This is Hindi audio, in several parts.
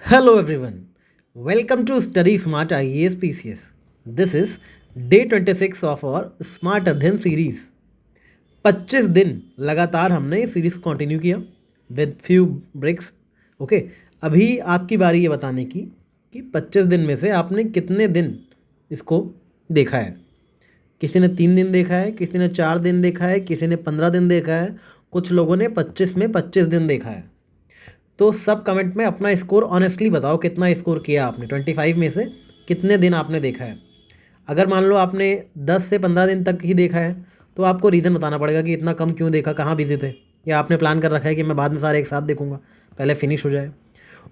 Hello everyone. Welcome to Study Smart IAS PCS. This is day 26 of our Smart अध्ययन सीरीज। 25 दिन लगातार हमने इस सीरीज को कंटिन्यू किया विद फ्यू ब्रेक्स। ओके, अभी आपकी बारी है बताने की कि 25 दिन में से आपने कितने दिन इसको देखा है। किसी ने 3 दिन देखा है, किसी ने 4 दिन देखा है, किसी ने 15 दिन देखा है, कुछ लोगों ने 25 में 25 दिन देखा है। तो सब कमेंट में अपना स्कोर ऑनेस्टली बताओ, कितना स्कोर किया आपने 25 में से कितने दिन आपने देखा है। अगर मान लो आपने 10 से 15 दिन तक ही देखा है तो आपको रीज़न बताना पड़ेगा कि इतना कम क्यों देखा, कहाँ बिजी थे, या आपने प्लान कर रखा है कि मैं बाद में सारे एक साथ देखूंगा, पहले फिनिश हो जाए।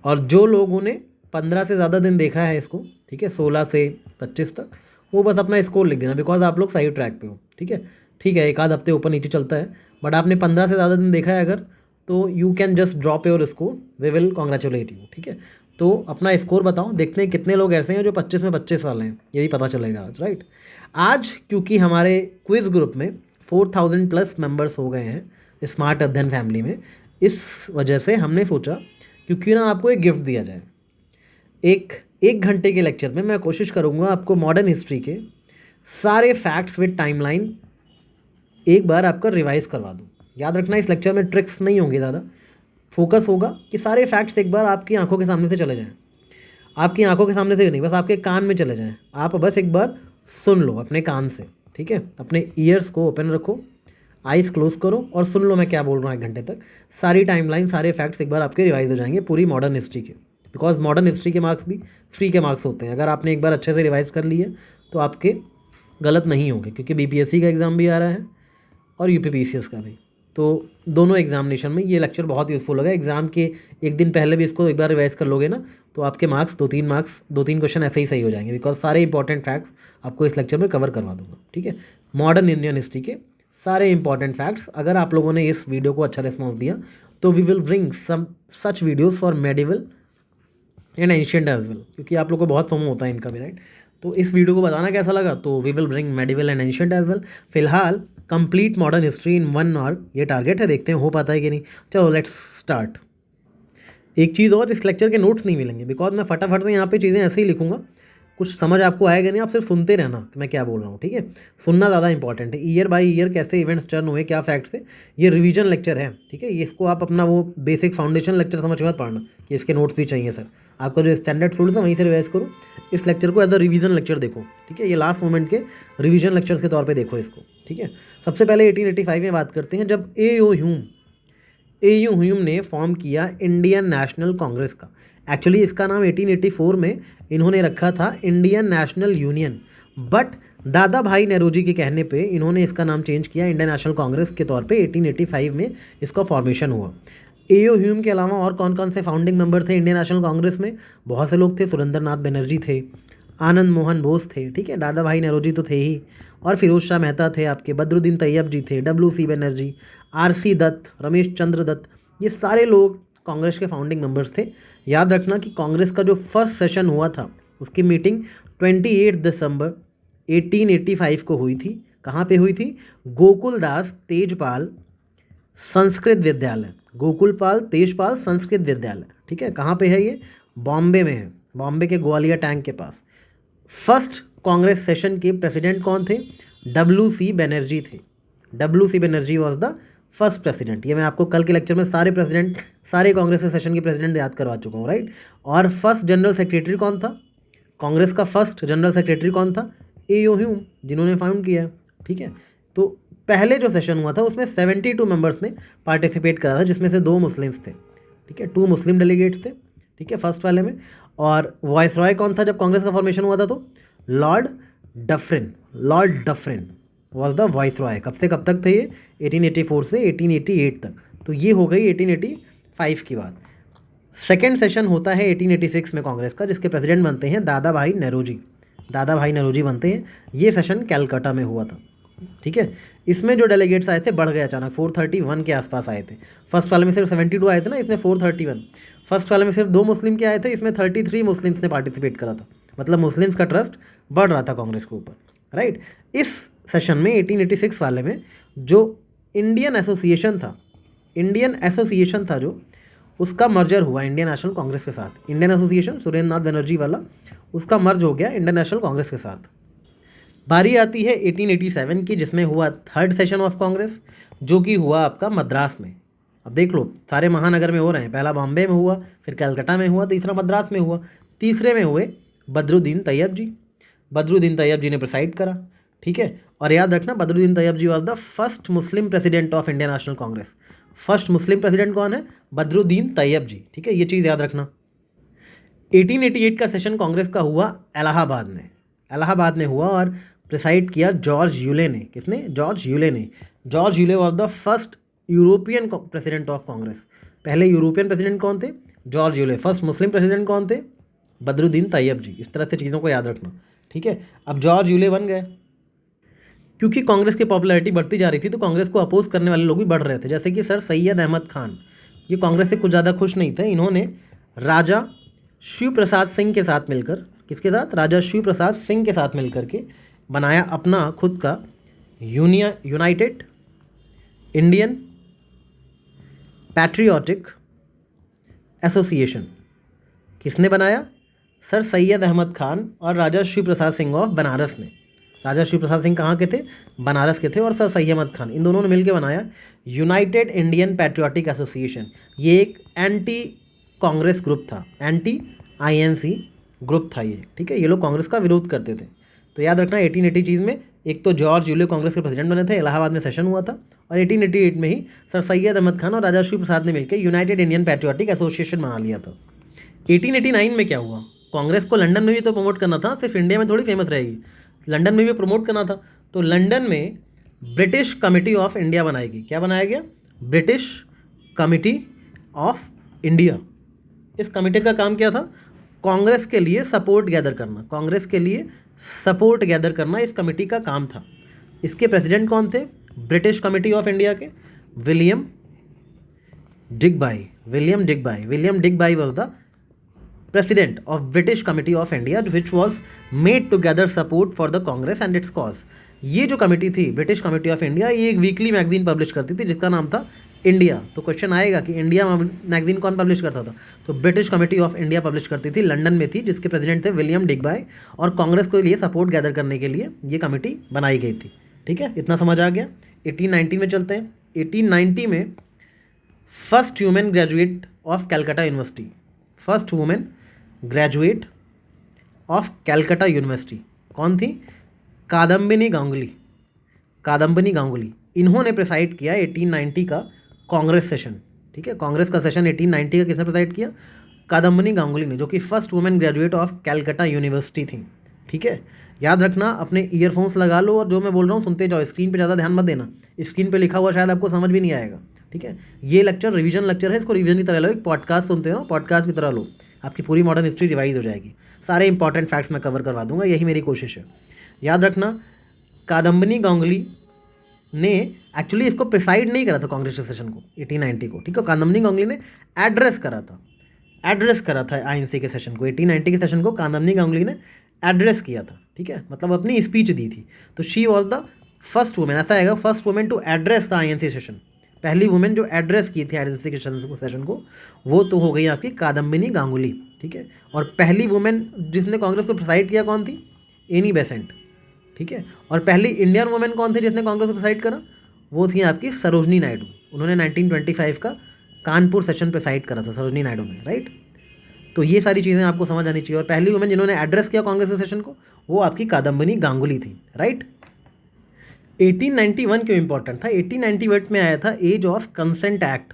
और जो लोगों ने 15 से ज़्यादा दिन देखा है इसको, ठीक है, 16 से 25 तक, वो बस अपना स्कोर लिख देना, बिकॉज आप लोग सही ट्रैक पे हो। ठीक है, ठीक है, एक आध हफ्ते ऊपर नीचे चलता है, बट आपने 15 से ज़्यादा दिन देखा है अगर, तो you can just drop your score, we will congratulate you. ठीक है, तो अपना स्कोर बताओ, देखते हैं कितने लोग ऐसे हैं जो 25 में 25 वाले हैं, यही पता चलेगा आज। राइट, आज क्योंकि हमारे क्विज ग्रुप में 4000 प्लस मेंबर्स हो गए हैं स्मार्ट अध्ययन फैमिली में, इस वजह से हमने सोचा क्योंकि ना आपको एक गिफ्ट दिया जाए। एक घंटे के लेक्चर में मैं कोशिश करूँगा आपको मॉडर्न हिस्ट्री के सारे फैक्ट्स विद टाइमलाइन एक बार आपका रिवाइज करवा दूँ। याद रखना, इस लेक्चर में ट्रिक्स नहीं होंगे, ज़्यादा फोकस होगा कि सारे फैक्ट्स एक बार आपकी आंखों के सामने से चले जाएं। आपकी आंखों के सामने से नहीं, बस आपके कान में चले जाएं। आप बस एक बार सुन लो अपने कान से। ठीक है, अपने ईयर्स को ओपन रखो, आइज़ क्लोज करो और सुन लो मैं क्या बोल रहा हूँ। 1 घंटे तक सारी टाइमलाइन, सारे फैक्ट्स एक बार आपके रिवाइज हो जाएंगे पूरी मॉडर्न हिस्ट्री के, बिकॉज मॉडर्न हिस्ट्री के मार्क्स भी फ्री के मार्क्स होते हैं। अगर आपने एक बार अच्छे से रिवाइज कर लिए तो आपके गलत नहीं होंगे, क्योंकि बीपीएससी का एग्ज़ाम भी आ रहा है और यूपीपीसीएस का भी। तो दोनों एग्जामिनेशन में ये लेक्चर बहुत यूज़फुल होगा। एग्जाम के एक दिन पहले भी इसको एक बार रिवाइज कर लोगे ना, तो आपके मार्क्स 2-3 क्वेश्चन ऐसे ही सही हो जाएंगे, बिकॉज सारे इंपॉर्टेंट फैक्ट्स आपको इस लेक्चर में कवर करवा दूंगा। ठीक है, मॉडर्न इंडियन हिस्ट्री के सारे इंपॉर्टेंट फैक्ट्स। अगर आप लोगों ने इस वीडियो को अच्छा रिस्पॉन्स दिया तो we will bring some such videos for medieval and ancient as well, क्योंकि आप लोग को बहुत फॉर्म होता है इनका भी। राइट, तो इस वीडियो को बताना कैसा लगा, तो we will bring medieval and ancient as well. फिलहाल complete modern history in 1 hour ये टारगेट है, देखते हैं हो पाता है कि नहीं। चलो लेट्स स्टार्ट। एक चीज़ और, इस लेक्चर के नोट्स नहीं मिलेंगे, बिकॉज मैं फटाफट से यहाँ पे चीज़ें ऐसे ही लिखूंगा, कुछ समझ आपको आएगा नहीं, आप सिर्फ सुनते रहना कि मैं क्या बोल रहा हूँ। ठीक है, सुनना ज़्यादा इंपॉर्टेंट है। ईयर बाय ईयर कैसे इवेंट्स टर्न हुए, क्या फैक्ट्स है, ये रिवीजन लेक्चर है। ठीक है, ये इसको आप अपना वो बेसिक फाउंडेशन लेक्चर समझ के मत पढ़ना कि इसके नोट्स भी चाहिए सर। आपका जो स्टैंडर्ड स्टूडेंट है वहीं से रिवाइज करो, इस लेक्चर को एज अ रिवीजन लेक्चर देखो। ठीक है, ये लास्ट मोमेंट के रिवीजन लेक्चर्स के तौर पर देखो इसको। ठीक है, सबसे पहले 1885 में बात करते हैं, जब ए यू ह्यूम ने फॉर्म किया इंडियन नेशनल कांग्रेस का। एक्चुअली इसका नाम 1884 में इन्होंने रखा था इंडियन नेशनल यूनियन, बट दादा भाई नेहरू के कहने पे इन्होंने इसका नाम चेंज किया इंडियन नेशनल कांग्रेस के तौर पे। 1885 में इसका फॉर्मेशन हुआ। ए.यू. ह्यूम के अलावा और कौन कौन से फाउंडिंग मेंबर थे इंडियन नेशनल कांग्रेस में? बहुत से लोग थे, सुरेंद्र नाथ बनर्जी थे, आनंद मोहन बोस थे, ठीक है, दादा भाई नेहरू तो थे ही, और फिरोज शाह मेहता थे आपके, बद्रुद्दीन तैयब जी थे, डब्ल्यू.सी. बनर्जी, आर.सी. दत्त, रमेश चंद्र दत्त, ये सारे लोग कांग्रेस के फाउंडिंग मेंबर्स थे। याद रखना कि कांग्रेस का जो फर्स्ट सेशन हुआ था उसकी मीटिंग 28 दिसंबर 1885 को हुई थी। कहाँ पे हुई थी? गोकुल दास तेजपाल संस्कृत विद्यालय, गोकुलपाल तेजपाल संस्कृत विद्यालय। ठीक है, कहाँ पे है ये? बॉम्बे में है, बॉम्बे के ग्वालियर टैंक के पास। फर्स्ट कांग्रेस सेशन के प्रेसिडेंट कौन थे? डब्ल्यू.सी. बनर्जी थे। W C. Banerjee was the first president. ये मैं आपको कल के लेक्चर में सारे प्रेसिडेंट, सारे कांग्रेस के सेशन के प्रेसिडेंट याद करवा चुका हूँ। राइट, और फर्स्ट जनरल सेक्रेटरी कौन था? कांग्रेस का फर्स्ट जनरल सेक्रेटरी कौन था? ए.यू. ह्यूम, जिन्होंने फाउंड किया। ठीक है, तो पहले जो सेशन हुआ था उसमें 72 मेंबर्स ने पार्टिसिपेट करा था, जिसमें से 2 मुस्लिम्स थे। ठीक है, 2 मुस्लिम डेलीगेट्स थे। ठीक है, फर्स्ट वाले में। और वॉइस रॉय कौन था जब कांग्रेस का फॉर्मेशन हुआ था? तो Lord Dufferin was the voice Roy. कब से कब तक थे ये? 1884 से 1888 तक। तो ये हो गई 1885 की बात। सेकेंड सेशन होता है 1886 में कांग्रेस का, जिसके प्रेसिडेंट बनते हैं दादा भाई नेहरू जी। दादा भाई नेहरू जी बनते हैं। ये सेशन कैलकाटा में हुआ था। ठीक है, इसमें जो डेलीगेट्स आए थे बढ़ गए अचानक, 431 के आसपास आए थे। फर्स्ट वाले में सिर्फ 72 आए थे ना, इसमें 431। फर्स्ट वाले में सिर्फ 2 मुस्लिम के आए थे, इसमें 33 मुस्लिम्स ने पार्टिसिपेट करा था। मतलब मुस्लिम्स का ट्रस्ट बढ़ रहा था कांग्रेस के ऊपर। राइट, इस सेशन में 1886 वाले में जो इंडियन एसोसिएशन था जो, उसका मर्जर हुआ इंडियन नेशनल कांग्रेस के साथ। इंडियन एसोसिएशन सुरेंद्र नाथ बनर्जी वाला, उसका मर्ज हो गया इंडियन नेशनल कांग्रेस के साथ। बारी आती है 1887 की, जिसमें हुआ थर्ड सेशन ऑफ कांग्रेस, जो कि हुआ आपका मद्रास में। अब देख लो, सारे महानगर में हो रहे हैं, पहला बॉम्बे में हुआ, फिर कलकत्ता में हुआ, तीसरा मद्रास में हुआ, तीसरे में हुए बदरुद्दीन तैयब जी। बदरुद्दीन तैयब जी ने प्रिसाइड करा, ठीक है। और याद रखना, Badruddin Tyabji was the first Muslim president of Indian National Congress. First Muslim president कौन है? बदरुद्दीन तैयब जी, ठीक है, ये चीज़ याद रखना। 1888 का सेशन कांग्रेस का हुआ इलाहाबाद में। इलाहाबाद में हुआ और प्रिसाइड किया जॉर्ज यूले ने। किसने? जॉर्ज यूले ने। George Yule was the first European president of Congress. पहले यूरोपियन प्रेसिडेंट कौन थे? George Yule. First Muslim president कौन थे? बदरुद्दीन तैयब जी। इस तरह से चीज़ों को याद रखना, ठीक है। अब जॉर्ज यूले बन गए, क्योंकि कांग्रेस की पॉपुलैरिटी बढ़ती जा रही थी, तो कांग्रेस को अपोज करने वाले लोग भी बढ़ रहे थे, जैसे कि सर सैयद अहमद खान। ये कांग्रेस से कुछ ज़्यादा खुश नहीं थे। इन्होंने राजा शिव प्रसाद सिंह के साथ मिलकर, किसके साथ? राजा शिव प्रसाद सिंह के साथ मिलकर के बनाया अपना खुद का यूनाइटेड इंडियन पैट्रियोटिक एसोसिएशन। किसने बनाया? सर सैयद अहमद खान और राजा शिव प्रसाद सिंह ऑफ बनारस ने। राजा शिव प्रसाद सिंह कहाँ के थे? बनारस के थे। और सर सैयद अहमद खान, इन दोनों ने मिलकर बनाया यूनाइटेड इंडियन पैट्रियोटिक एसोसिएशन। ये एक एंटी कांग्रेस ग्रुप था, एंटी आईएनसी ग्रुप था ये, ठीक है। ये लोग कांग्रेस का विरोध करते थे। तो याद रखना 1880 चीज़ में, एक तो जॉर्ज यूले कांग्रेस के प्रेसिडेंट बने थे, इलाहाबाद में सेशन हुआ था, और 1888 में ही सर सैयद अहमद खान और राजा शिव प्रसाद ने मिलकर यूनाइटेड इंडियन पैट्रियोटिक एसोसिएशन बना लिया था। 1889 में क्या हुआ? कांग्रेस को लंदन में भी तो प्रमोट करना था, सिर्फ इंडिया में थोड़ी फेमस रहेगी, लंदन में भी प्रमोट करना था। तो लंदन में ब्रिटिश कमिटी ऑफ इंडिया बनाएगी। क्या बनाया गया? British committee of India. इस कमिटी का काम क्या था? कांग्रेस के लिए सपोर्ट गैदर करना। कांग्रेस के लिए सपोर्ट गैदर करना इस कमेटी का काम था। इसके प्रेसिडेंट कौन थे? ब्रिटिश कमेटी ऑफ इंडिया के William Digby. William Digby was the president of British Committee of India, which was made to gather support for the Congress and its cause. ये जो कमेटी थी ब्रिटिश कमेटी ऑफ इंडिया, ये एक वीकली मैगजीन पब्लिश करती थी जिसका नाम था इंडिया। तो क्वेश्चन आएगा कि इंडिया मैगजीन कौन पब्लिश करता था? तो British Committee of India publish करती थी, लंदन में थी, जिसके प्रेसिडेंट थे विलियम डिगबाई। और कांग्रेस के लिए सपोर्ट गैदर करने के लिए ये कमेटी बनाई गई थी, ठीक है। इतना समझ आ गया। 1890 में चलते हैं। 1890 में first women graduate of Calcutta university, first women graduate of Calcutta university कौन थी? कादम्बिनी गांगुली। कादम्बिनी गांगुली, इन्होंने प्रिसाइड किया 1890 का कांग्रेस सेशन, ठीक है। कांग्रेस का सेशन 1890 का किसने प्रिसाइड किया? कादम्बिनी गांगुली ने, जो कि first women graduate of Calcutta university थी, ठीक है। याद रखना, अपने ईयरफोन्स लगा लो और जो मैं बोल रहा हूँ सुनते जाओ, स्क्रीन पे ज़्यादा ध्यान मत देना, स्क्रीन पे लिखा हुआ शायद आपको समझ भी नहीं आएगा, ठीक है। ये लेक्चर रिवीजन लेक्चर है, इसको रिवीजन की तरह लो, एक पॉडकास्ट सुनते हो, पॉडकास्ट की तरह लो, आपकी पूरी मॉडर्न हिस्ट्री रिवाइज हो जाएगी, सारे इंपॉर्टेंट फैक्ट्स मैं कवर करवा दूंगा, यही मेरी कोशिश है। याद रखना, कादम्बिनी गांगुली ने एक्चुअली इसको प्रिसाइड नहीं करा था कांग्रेस के सेशन को 1890 को, ठीक है। कादम्बिनी गांगुली ने एड्रेस करा था आईएनसी के सेशन को, 1890 के सेशन को कादम्बिनी गांगुली ने एड्रेस किया था, ठीक है, मतलब अपनी स्पीच दी थी। तो she was the first women, ऐसा आएगा, first women to address the INC session. पहली वुमेन जो एड्रेस की थी आईएनसी के सेशन को, वो तो हो गई आपकी कादम्बिनी गांगुली, ठीक है। और पहली वुमेन जिसने कांग्रेस को प्रिसाइड किया कौन थी? एनी बेसेंट, ठीक है। और पहली इंडियन वुमेन कौन थी जिसने कांग्रेस को प्रिसाइड करा? वो थी आपकी सरोजनी नायडू। उन्होंने 1925 का कानपुर सेशन प्रिसाइड करा था सरोजनी नायडू ने, राइट। तो ये सारी चीज़ें आपको समझ आनी चाहिए। और पहली वुमेन जिन्होंने एड्रेस किया कांग्रेस के सेशन को, वो आपकी कादम्बिनी गांगुली थी, राइट। 1891 क्यों इंपॉर्टेंट था? 1891 में आया था age of consent act,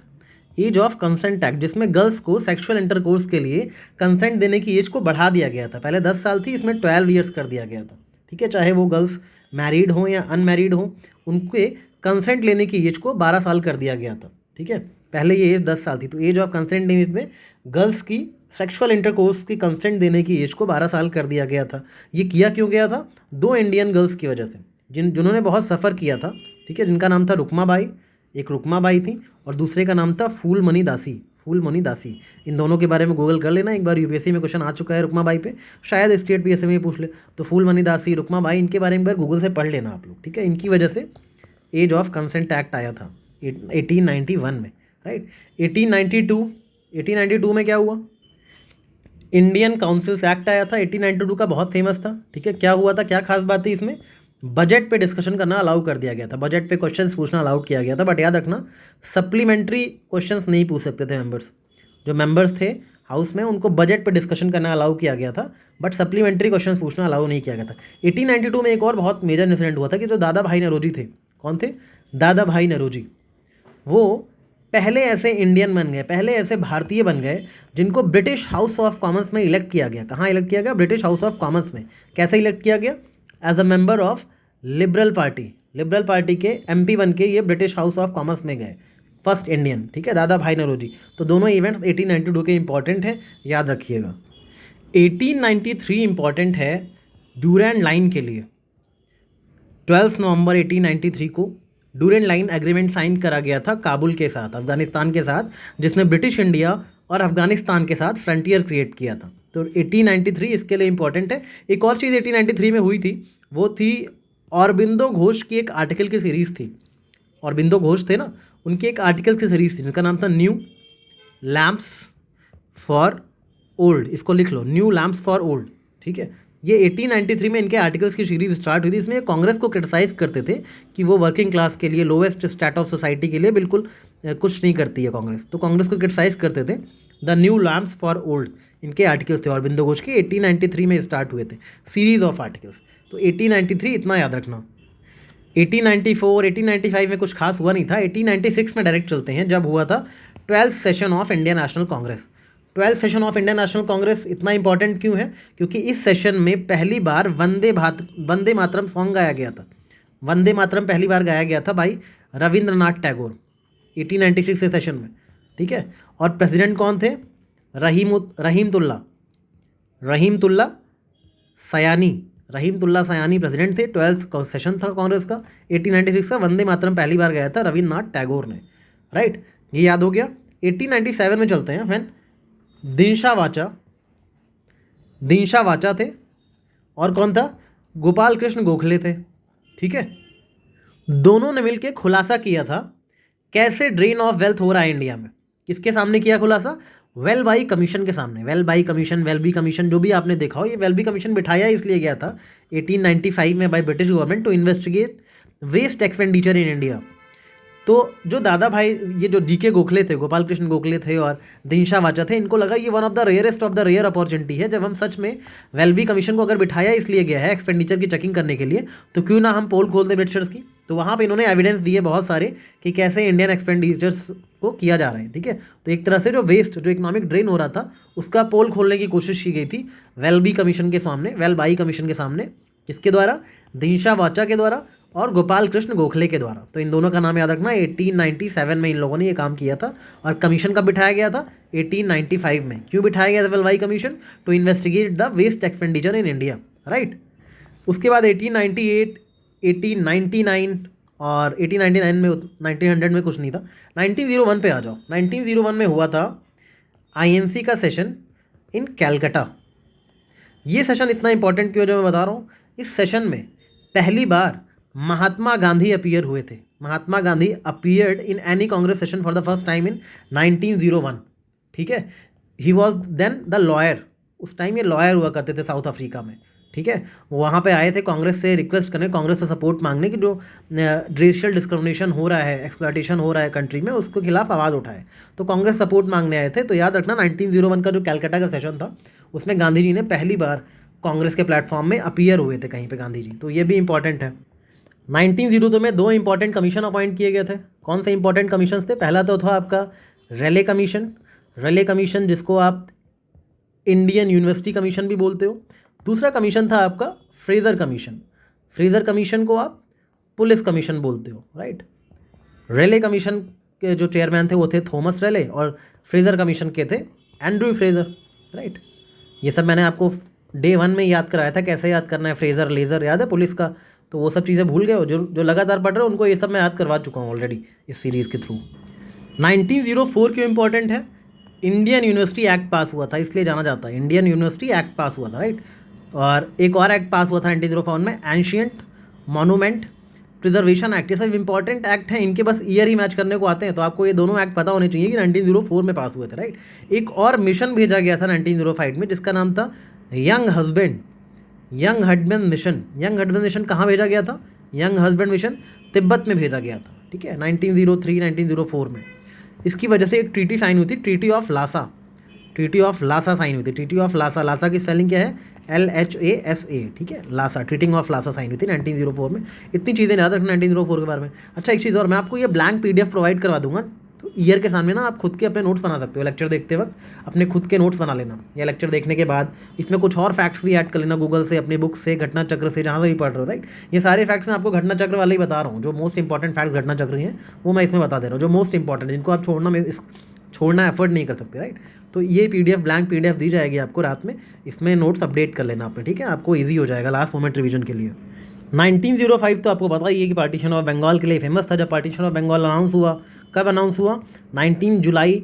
age of consent act, जिसमें गर्ल्स को सेक्सुअल इंटरकोर्स के लिए कंसेंट देने की एज को बढ़ा दिया गया था। पहले 10 साल थी, इसमें 12 ईयर्स कर दिया गया था, ठीक है। चाहे वो गर्ल्स मैरिड हों या अनमैरिड हों, उनके कंसेंट लेने की एज को 12 साल कर दिया गया था, ठीक है। पहले ये एज 10 साल थी, तो एज ऑफ कंसेंट एज में गर्ल्स की सेक्सुअल इंटरकोर्स की कंसेंट देने की एज को 12 साल कर दिया गया था। ये किया क्यों गया था? 2 इंडियन गर्ल्स की वजह से, जिन्होंने बहुत सफ़र किया था, ठीक है, जिनका नाम था रुक्माबाई, एक रुक्माबाई थी और दूसरे का नाम था फूलमणि दासी, फूलमणि दासी। इन दोनों के बारे में गूगल कर लेना, एक बार यूपीएससी में क्वेश्चन आ चुका है रुक्माबाई पे, शायद स्टेट पीएससी में पूछ ले, तो फूलमणि दासी, रुक्माबाई, इनके बारे में एक बार गूगल से पढ़ लेना आप लोग, ठीक है। इनकी वजह से एज ऑफ कंसेंट एक्ट आया था 1891 में, राइट। 1892 1892 में क्या हुआ, इंडियन काउंसिल्स एक्ट आया था 1892 का, बहुत फेमस था। ठीक है, क्या हुआ था, क्या खास बात थी इसमें, बजट पे डिस्कशन करना अलाउ कर दिया गया था, बजट पे क्वेश्चंस पूछना अलाउड किया गया था। बट याद रखना सप्लीमेंट्री क्वेश्चंस नहीं पूछ सकते थे मेंबर्स, जो मेंबर्स थे हाउस में उनको बजट पे डिस्कशन करना अलाउ किया गया था, बट सप्लीमेंट्री क्वेश्चंस पूछना अलाउ नहीं किया गया था। 1892 में एक और बहुत मेजर इंसिडेंट हुआ था कि जो दादा भाई नौरोजी थे, कौन थे, दादा भाई नौरोजी, वो पहले ऐसे इंडियन बन गए, पहले ऐसे भारतीय बन गए जिनको ब्रिटिश हाउस ऑफ कॉमन्स में इलेक्ट किया गया। कहाँ इलेक्ट किया गया, ब्रिटिश हाउस ऑफ कॉमन्स में। कैसे इलेक्ट किया गया, as a member of liberal party, liberal party के एमपी बन के ये ब्रिटिश हाउस ऑफ कॉमन्स में गए, फर्स्ट इंडियन। ठीक है, दादा भाई नौरोजी। तो दोनों इवेंट्स 1892 के इंपॉर्टेंट है, याद रखिएगा। 1893 इंपॉर्टेंट है ड्यूरैंड लाइन के लिए। 12 नवंबर 1893 को ड्यूरैंड लाइन एग्रीमेंट साइन करा गया था काबुल के साथ, अफगानिस्तान के साथ, जिसने ब्रिटिश इंडिया और अफगानिस्तान के साथ फ्रंटियर क्रिएट किया था। तो 1893 इसके लिए इंपॉर्टेंट है। एक और चीज़ 1893 में हुई थी, वो थी औरबिंदो घोष की एक आर्टिकल की सीरीज़ थी। औरबिंदो घोष थे ना, उनकी एक आर्टिकल की सीरीज़ थी जिनका नाम था न्यू लैम्प्स फॉर ओल्ड। इसको लिख लो, न्यू लैम्प्स फॉर ओल्ड। ठीक है, ये 1893 में इनके आर्टिकल्स की सीरीज स्टार्ट हुई थी। इसमें कांग्रेस को क्रिटिसाइज़ करते थे कि वो वर्किंग क्लास के लिए, लोवेस्ट स्टैट ऑफ सोसाइटी के लिए बिल्कुल कुछ नहीं करती है कांग्रेस। तो कांग्रेस को क्रिटिसाइज़ करते थे। The new lamps for old इनके आर्टिकल्स थे, औरबिंदो घोष के 1893 में स्टार्ट हुए थे, सीरीज ऑफ आर्टिकल्स। तो 1893 इतना याद रखना। 1894 1895 में कुछ खास हुआ नहीं था। 1896 में डायरेक्ट चलते हैं, जब हुआ था 12th session of Indian National Congress. 12th session of Indian National Congress इतना इंपॉर्टेंट क्यों है, क्योंकि इस सेशन में पहली बार वंदे मातरम सॉन्ग गाया गया था। वंदे मातरम पहली बार गाया गया था भाई रविंद्रनाथ टैगोर 1896 के सेशन में। ठीक है, और प्रेसिडेंट कौन थे, रहीमतुल्ला सयानी, रहीमतुल्ला सयानी प्रेसिडेंट थे। 12th सेशन था कांग्रेस का 1896 का। वंदे मातरम पहली बार गाया था रविन्द्रनाथ टैगोर ने, राइट, ये याद हो गया। 1897 में चलते हैं। फैन दिनशा वाचा थे, और कौन था, गोपाल कृष्ण गोखले थे। ठीक है, दोनों ने मिलकर खुलासा किया था कैसे ड्रेन ऑफ वेल्थ हो रहा है इंडिया में। किसके सामने किया खुलासा, वेलबाई कमीशन के सामने। वेलबी कमीशन जो भी आपने देखा हो, ये वेलबी कमीशन बिठाया इसलिए गया था 1895 में by British government to investigate waste expenditure in India. तो जो दादा भाई, ये जो डीके गोखले थे, गोपाल कृष्ण गोखले थे और दिनशा वाचा थे, इनको लगा ये one of the rarest of the rare opportunity है, जब हम सच में वेलबी कमीशन को अगर बिठाया इसलिए गया है एक्सपेंडिचर की चेकिंग करने के लिए, तो क्यों ना हम पोल खोल दें ब्रिटिशर्स की। तो वहाँ पे इन्होंने एविडेंस दिए बहुत सारे कि कैसे इंडियन एक्सपेंडिचर्स को किया जा रहा है। ठीक है, तो एक तरह से जो वेस्ट, जो इकोनॉमिक ड्रेन हो रहा था, उसका पोल खोलने की कोशिश की गई थी वेलबाई कमीशन के सामने। किसके द्वारा, दिनशा वाचा के द्वारा और गोपाल कृष्ण गोखले के द्वारा। तो इन दोनों का नाम याद रखना। 1897 में इन लोगों ने ये काम किया था। और कमीशन कब बिठाया गया था, 1895 में। क्यों बिठाया गया था Welby Commission, to investigate the waste expenditure in India, right. उसके बाद 1898 1899 और 1899 में, 1900 में कुछ नहीं था। 1901 पे आ जाओ। 1901 में हुआ था INC का सेशन इन कैलकाटा। ये सेशन इतना इंपॉर्टेंट क्यों, जो मैं बता रहा हूँ। इस सेशन में पहली बार महात्मा गांधी अपीयर हुए थे। Mahatma Gandhi appeared in any Congress session for the first time in 1901। ठीक है, he was then the lawyer. उस टाइम ये लॉयर हुआ करते थे साउथ अफ्रीका में। ठीक है, वहाँ पे आए थे कांग्रेस से रिक्वेस्ट करने, कांग्रेस से सपोर्ट मांगने कि जो रेशियल डिस्क्रिमिनेशन हो रहा है, एक्सप्लॉयटेशन हो रहा है कंट्री में, उसके खिलाफ आवाज़ उठाए। तो कांग्रेस सपोर्ट मांगने आए थे। तो याद रखना 1901 का जो कैलकाटा का सेशन था, उसमें गांधी जी ने पहली बार कांग्रेस के प्लेटफॉर्म में अपीयर हुए थे कहीं पे गांधी जी। तो ये भी इंपॉर्टेंट है। 1902 में 2 इंपॉर्टेंट कमीशन अपॉइंट किए गए थे। कौन से इंपॉर्टेंट कमीशन थे, पहला तो था आपका रेले कमीशन, जिसको आप इंडियन यूनिवर्सिटी कमीशन भी बोलते हो। दूसरा कमीशन था आपका फ्रेजर कमीशन को आप पुलिस कमीशन बोलते हो, राइट। रेले कमीशन के जो चेयरमैन थे वो थे थॉमस रेले, और फ्रेजर कमीशन के थे एंड्रू फ्रेजर, राइट। ये सब मैंने आपको डे 1 में याद कराया था, कैसे याद करना है। फ्रेजर लेज़र याद है पुलिस का, तो वो सब चीज़ें भूल गए हो। जो लगातार पढ़ रहे हो उनको ये सब मैं याद करवा चुका हूँ ऑलरेडी इस सीरीज़ के थ्रू। 1904 क्यों इंपॉर्टेंट है, इंडियन यूनिवर्सिटी एक्ट पास हुआ था, इसलिए जाना जाता है। इंडियन यूनिवर्सिटी एक्ट पास हुआ था, राइट। और एक और एक्ट पास हुआ था 1904 में, एंशियंट मॉन्यूमेंट प्रिजर्वेशन एक्ट, ये सब इंपॉर्टेंट एक्ट हैं, इनके बस ईयर ही मैच करने को आते हैं, तो आपको ये दोनों एक्ट पता होने चाहिए कि 1904 में पास हुए थे, राइट। एक और मिशन भेजा गया था 1905 में जिसका नाम था young husband mission. Young husband mission कहाँ भेजा गया था? यंग हस्बैंड मिशन तिब्बत में भेजा गया था, ठीक है, 1903 1904 में। इसकी वजह से एक ट्रीटी साइन हुई थी, ट्रीटी ऑफ लासा साइन हुई थी। ट्रीटी ऑफ लासा की स्पेलिंग क्या है? LHASA, ठीक है, Lhasa, treating of Lhasa sign हुई थी 1904 में। इतनी चीज़ें याद रखना 1904 के बारे में। अच्छा, एक चीज़ और, मैं आपको ये ब्लैंक PDF प्रोवाइड करवा दूंगा, तो ईयर के सामने ना आप खुद के अपने नोट्स बना सकते हो। लेक्चर देखते वक्त अपने खुद के नोट्स बना लेना, या लेक्चर देखने के बाद इसमें कुछ और फैक्ट्स भी ऐड कर लेना, गूगल से, अपनी बुक से, घटना चक्र से, जहाँ से भी पढ़ रहे हो, राइट। ये सारे फैक्ट्स मैं आपको घटना चक्र वाले ही बता रहा हूँ, जो मोस्ट इंपॉर्टेंट फैक्ट घटना चक्र हैं वो मैं इसमें बता दे रहा हूँ, जो मोस्ट इंपॉर्टेंट, जिनको आप छोड़ना एफर्ट नहीं कर सकते, राइट। तो ये ब्लैंक PDF दी जाएगी आपको रात में, इसमें नोट्स अपडेट कर लेना आपने, ठीक है, आपको ईजी हो जाएगा लास्ट मोमेंट रिवीजन के लिए। 1905 तो आपको पता ही है कि पार्टीशन ऑफ बंगाल के लिए फेमस था। जब पार्टीशन ऑफ बंगाल अनाउंस हुआ, कब अनाउंस हुआ? 19 जुलाई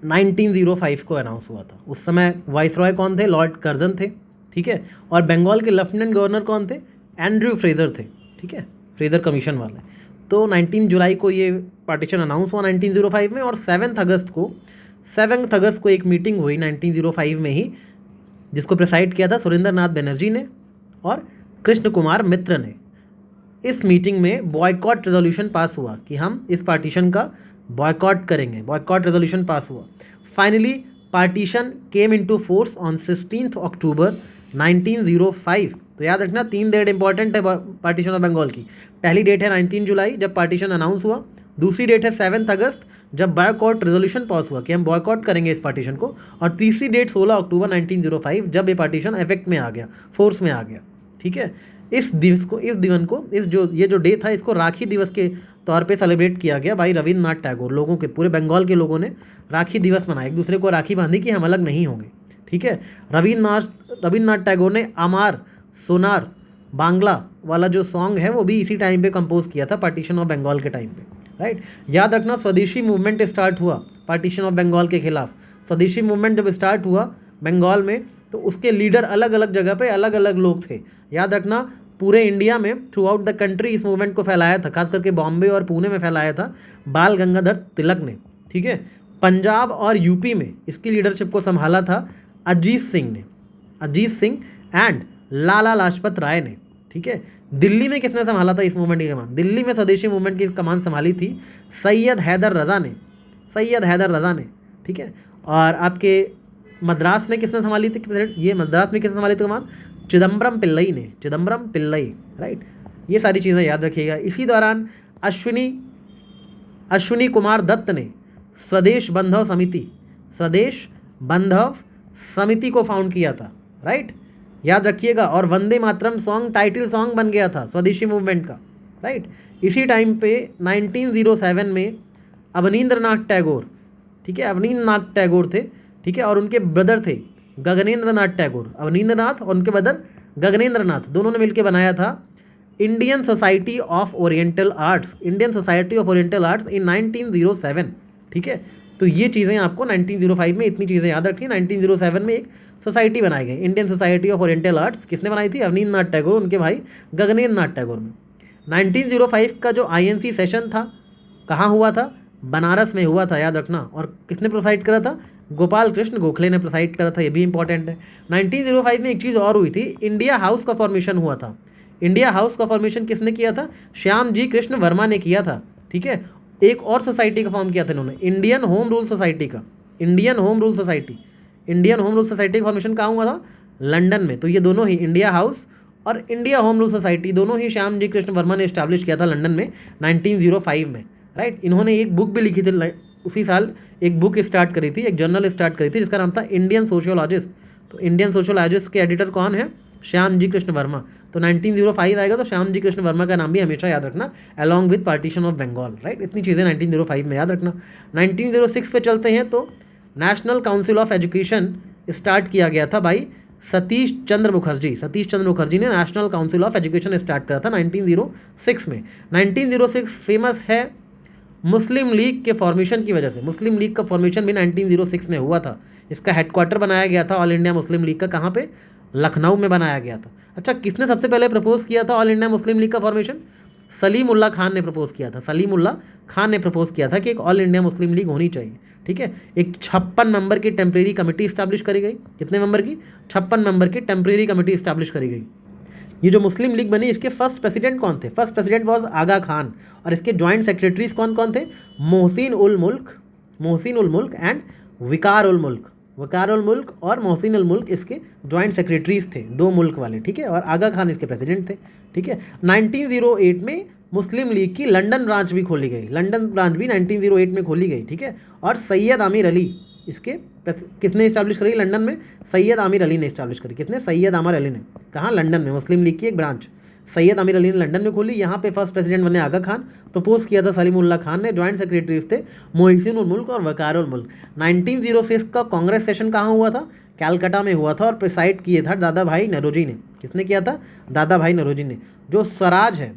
1905 को अनाउंस हुआ था। उस समय वाइसरॉय कौन थे? लॉर्ड कर्जन थे, ठीक है, और बंगाल के लेफ्टिनेंट गवर्नर कौन थे? एंड्रयू फ्रेजर थे, ठीक है, फ्रेजर कमीशन वाले। तो 19 जुलाई को ये पार्टीशन अनाउंस हुआ 1905 में, और 7 अगस्त को एक मीटिंग हुई 1905 में ही, जिसको प्रिसाइड किया था सुरेंद्र नाथ बनर्जी ने और कृष्ण कुमार मित्र ने। इस मीटिंग में बॉयकॉट रेजोल्यूशन पास हुआ कि हम इस पार्टीशन का बॉयकॉट करेंगे। बॉयकॉट रेजोल्यूशन पास हुआ। Finally partition came into force on 16 अक्टूबर 1905। तो याद रखना 3 डेट इंपॉर्टेंट है पार्टीशन ऑफ बंगाल की। पहली डेट है 19 जुलाई जब पार्टीशन अनाउंस हुआ, दूसरी डेट है 7 अगस्त जब बॉयकॉट रेजोल्यूशन पास हुआ कि हम बॉयकॉट करेंगे इस पार्टीशन को, और तीसरी डेट 16 अक्टूबर 1905 जब ये पार्टीशन इफेक्ट में आ गया, फोर्स में आ गया, ठीक है। इस जो डे था, इसको राखी दिवस के तौर पे सेलिब्रेट किया गया भाई रविन्द्रनाथ टैगोर। लोगों के, पूरे बंगाल के लोगों ने राखी दिवस मनाया, एक दूसरे को राखी बांधी कि हम अलग नहीं होंगे, ठीक है। रविन्द्रनाथ टैगोर ने अमार सोनार बांग्ला वाला जो सॉन्ग है वो भी इसी टाइम पे कंपोज किया था, पार्टीशन ऑफ बंगाल के टाइम पे, राइट। याद रखना स्वदेशी मूवमेंट स्टार्ट हुआ पार्टीशन ऑफ बंगाल के खिलाफ। स्वदेशी मूवमेंट जब स्टार्ट हुआ बंगाल में, तो उसके लीडर अलग अलग जगह पे अलग अलग लोग थे। याद रखना पूरे इंडिया में, थ्रू आउट द कंट्री इस मूवमेंट को फैलाया था, खास करके बॉम्बे और पुणे में फैलाया था बाल गंगाधर तिलक ने, ठीक है। पंजाब और यूपी में इसकी लीडरशिप को संभाला था अजीत सिंह एंड लाला लाजपत राय ने, ठीक है। दिल्ली में किसने संभाला था इस मूवमेंट की कमान? दिल्ली में स्वदेशी मूवमेंट की कमान संभाली थी सैयद हैदर रज़ा ने, ठीक है। और आपके मद्रास में किसने संभाली थी? मद्रास में किसने संभाली थी कमान? चिदम्बरम पिल्लई, राइट। ये सारी चीज़ें याद रखिएगा। इसी दौरान अश्विनी कुमार दत्त ने स्वदेश बंधव समिति को फाउंड किया था, राइट, याद रखिएगा। और Vande Mataram song title song बन गया था स्वदेशी मूवमेंट का, राइट। इसी टाइम पे 1907 में अवनींद्रनाथ टैगोर, ठीक है, अवनींद्रनाथ टैगोर थे, ठीक है, और उनके ब्रदर थे गगनेंद्रनाथ टैगोर। अवनींद्रनाथ और उनके ब्रदर गगनेंद्रनाथ, दोनों ने मिलकर बनाया था Indian society of oriental arts इन 1907, ठीक है। तो ये चीज़ें आपको 1905 में इतनी चीज़ें याद रखी। 1907 में एक सोसाइटी बनाई गई, Indian society of oriental arts. किसने बनाई थी? अवनींद्रनाथ टैगोर, उनके भाई गगनेंद्रनाथ टैगोर में। 1905 का जो INC सेशन था कहाँ हुआ था? बनारस में हुआ था, याद रखना। और किसने प्रोसाइड करा था? गोपाल कृष्ण गोखले ने प्रोसाइड करा था, ये भी इंपॉर्टेंट है। 1905 में एक चीज़ और हुई थी, इंडिया हाउस का फॉर्मेशन हुआ था। इंडिया हाउस का फॉर्मेशन किसने किया था? श्याम जी कृष्ण वर्मा ने किया था, ठीक है। एक और सोसाइटी का फॉर्म किया था इन्होंने, इंडियन होम रूल सोसाइटी का फॉर्मेशन कहाँ हुआ था? लंदन में। तो ये दोनों ही, इंडिया हाउस और इंडिया होम रूल सोसाइटी, दोनों ही श्याम जी कृष्ण वर्मा ने इस्टेब्लिश किया था लंदन में 1905 में, राइट। इन्होंने एक बुक भी लिखी थी उसी साल, एक बुक स्टार्ट करी थी, एक जर्नल स्टार्ट करी थी जिसका नाम था इंडियन सोशियोलॉजिस्ट। तो इंडियन सोशियोलॉजिस्ट के एडिटर कौन है? श्याम जी कृष्ण वर्मा। तो 1905 आएगा तो श्याम जी कृष्ण वर्मा का नाम भी हमेशा याद रखना, along with partition of Bengal, right. इतनी चीज़ें 1905 में याद रखना। 1906 पे चलते हैं तो national council of education start किया गया था भाई सतीश चंद्र मुखर्जी ने national council of education start करा था 1906 में। 1906 फेमस है मुस्लिम लीग के फॉर्मेशन की वजह से। मुस्लिम लीग का फॉर्मेशन भी 1906 में हुआ था। इसका हेडक्वार्टर बनाया गया था ऑल इंडिया मुस्लिम लीग का, कहाँ पे? लखनऊ में बनाया गया था। अच्छा, किसने सबसे पहले प्रपोज किया था ऑल इंडिया मुस्लिम लीग का फॉर्मेशन? सलीम उल्लाह खान ने प्रपोज किया था, सलीम उल्लाह खान ने प्रपोज किया था कि एक ऑल इंडिया मुस्लिम लीग होनी चाहिए, ठीक है। एक 56 मेंबर की टेम्परेरी कमेटी इस्टेब्लिश करी गई। कितने मेंबर की? 56 मेंबर की टेम्परेरी कमेटी इस्टेब्लिश करी गई। ये जो मुस्लिम लीग बनी, इसके फर्स्ट प्रेसिडेंट कौन थे? फर्स्ट प्रेसिडेंट वाज आगा खान, और इसके ज्वाइंट सेक्रेटरीज कौन कौन थे? मोहसिन उल मुल्क एंड विकार उल मुल्क। वकार उल मुल्क और मोहसिन उल मुल्क इसके ज्वाइंट सेक्रेटरीज थे, 2 मुल्क वाले, ठीक है। और आगा खान इसके प्रेसिडेंट थे, ठीक है। 1908 में मुस्लिम लीग की लंदन ब्रांच भी खोली गई, लंदन ब्रांच भी 1908 में खोली गई, ठीक है। और सैयद आमिर अली इसके किसने इस्टेब्लिश करी लंदन में? सैयद आमिर अली ने इस्टेब्लिश करी। किसने? सैयद आमिर अली ने। कहाँ? लंदन में। मुस्लिम लीग की एक ब्रांच सैयद आमिर अली ने लंदन में खोली। यहाँ पे फर्स्ट प्रेसिडेंट बने आगा खान, प्रपोज किया था सलीम उल्लाह खान ने। ज्वाइंट सेक्रेटरीज थे मोहसिन उल मुल्क और वकार उल मुल्क। 1906 का कांग्रेस सेशन कहाँ हुआ था? कैलकाटा में हुआ था, और प्रिसाइड किए था दादा भाई नौरोजी ने। किसने किया था? दादा भाई नौरोजी ने। जो स्वराज है,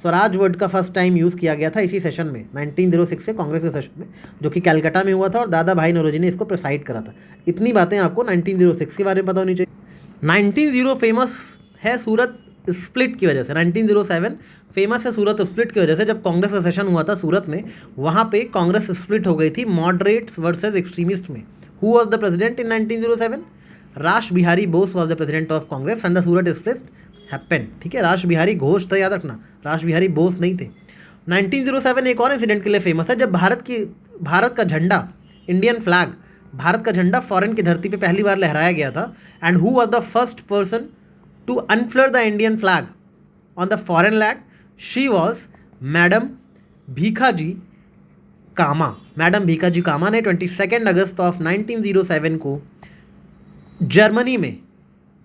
स्वराज वर्ड का फर्स्ट टाइम यूज़ किया गया था इसी सेशन में, 1906 से कांग्रेस के सेशन में, जो कि कैलकाटा में हुआ था, और दादा भाई नौरोजी ने इसको प्रिसाइड करा था। इतनी बातें आपको 1906 के बारे में पता होनी चाहिए। 1900 फेमस है सूरत स्प्लिट की वजह से। 1907 फेमस है सूरत स्प्लिट की वजह से। जब कांग्रेस का सेशन हुआ था सूरत में, वहाँ पे कांग्रेस स्प्लिट हो गई थी मॉडरेट्स वर्सेस एक्सट्रीमिस्ट में। Who was the president in 1907? Rash Behari Bose was the president of Congress and the Surat split happened, ठीक है। राश बिहारी घोष था, याद रखना, राश बिहारी बोस नहीं थे। 1907 एक और इंसिडेंट के लिए फेमस है, जब भारत का झंडा, इंडियन फ्लैग, भारत का झंडा फॉरेन की धरती पे पहली बार लहराया गया था। And who was the first person to unfurl the Indian flag on the foreign land? She was madam Bhikaji Cama. Madam Bhikaji Cama ने 22 अगस्त ऑफ 1907 को जर्मनी में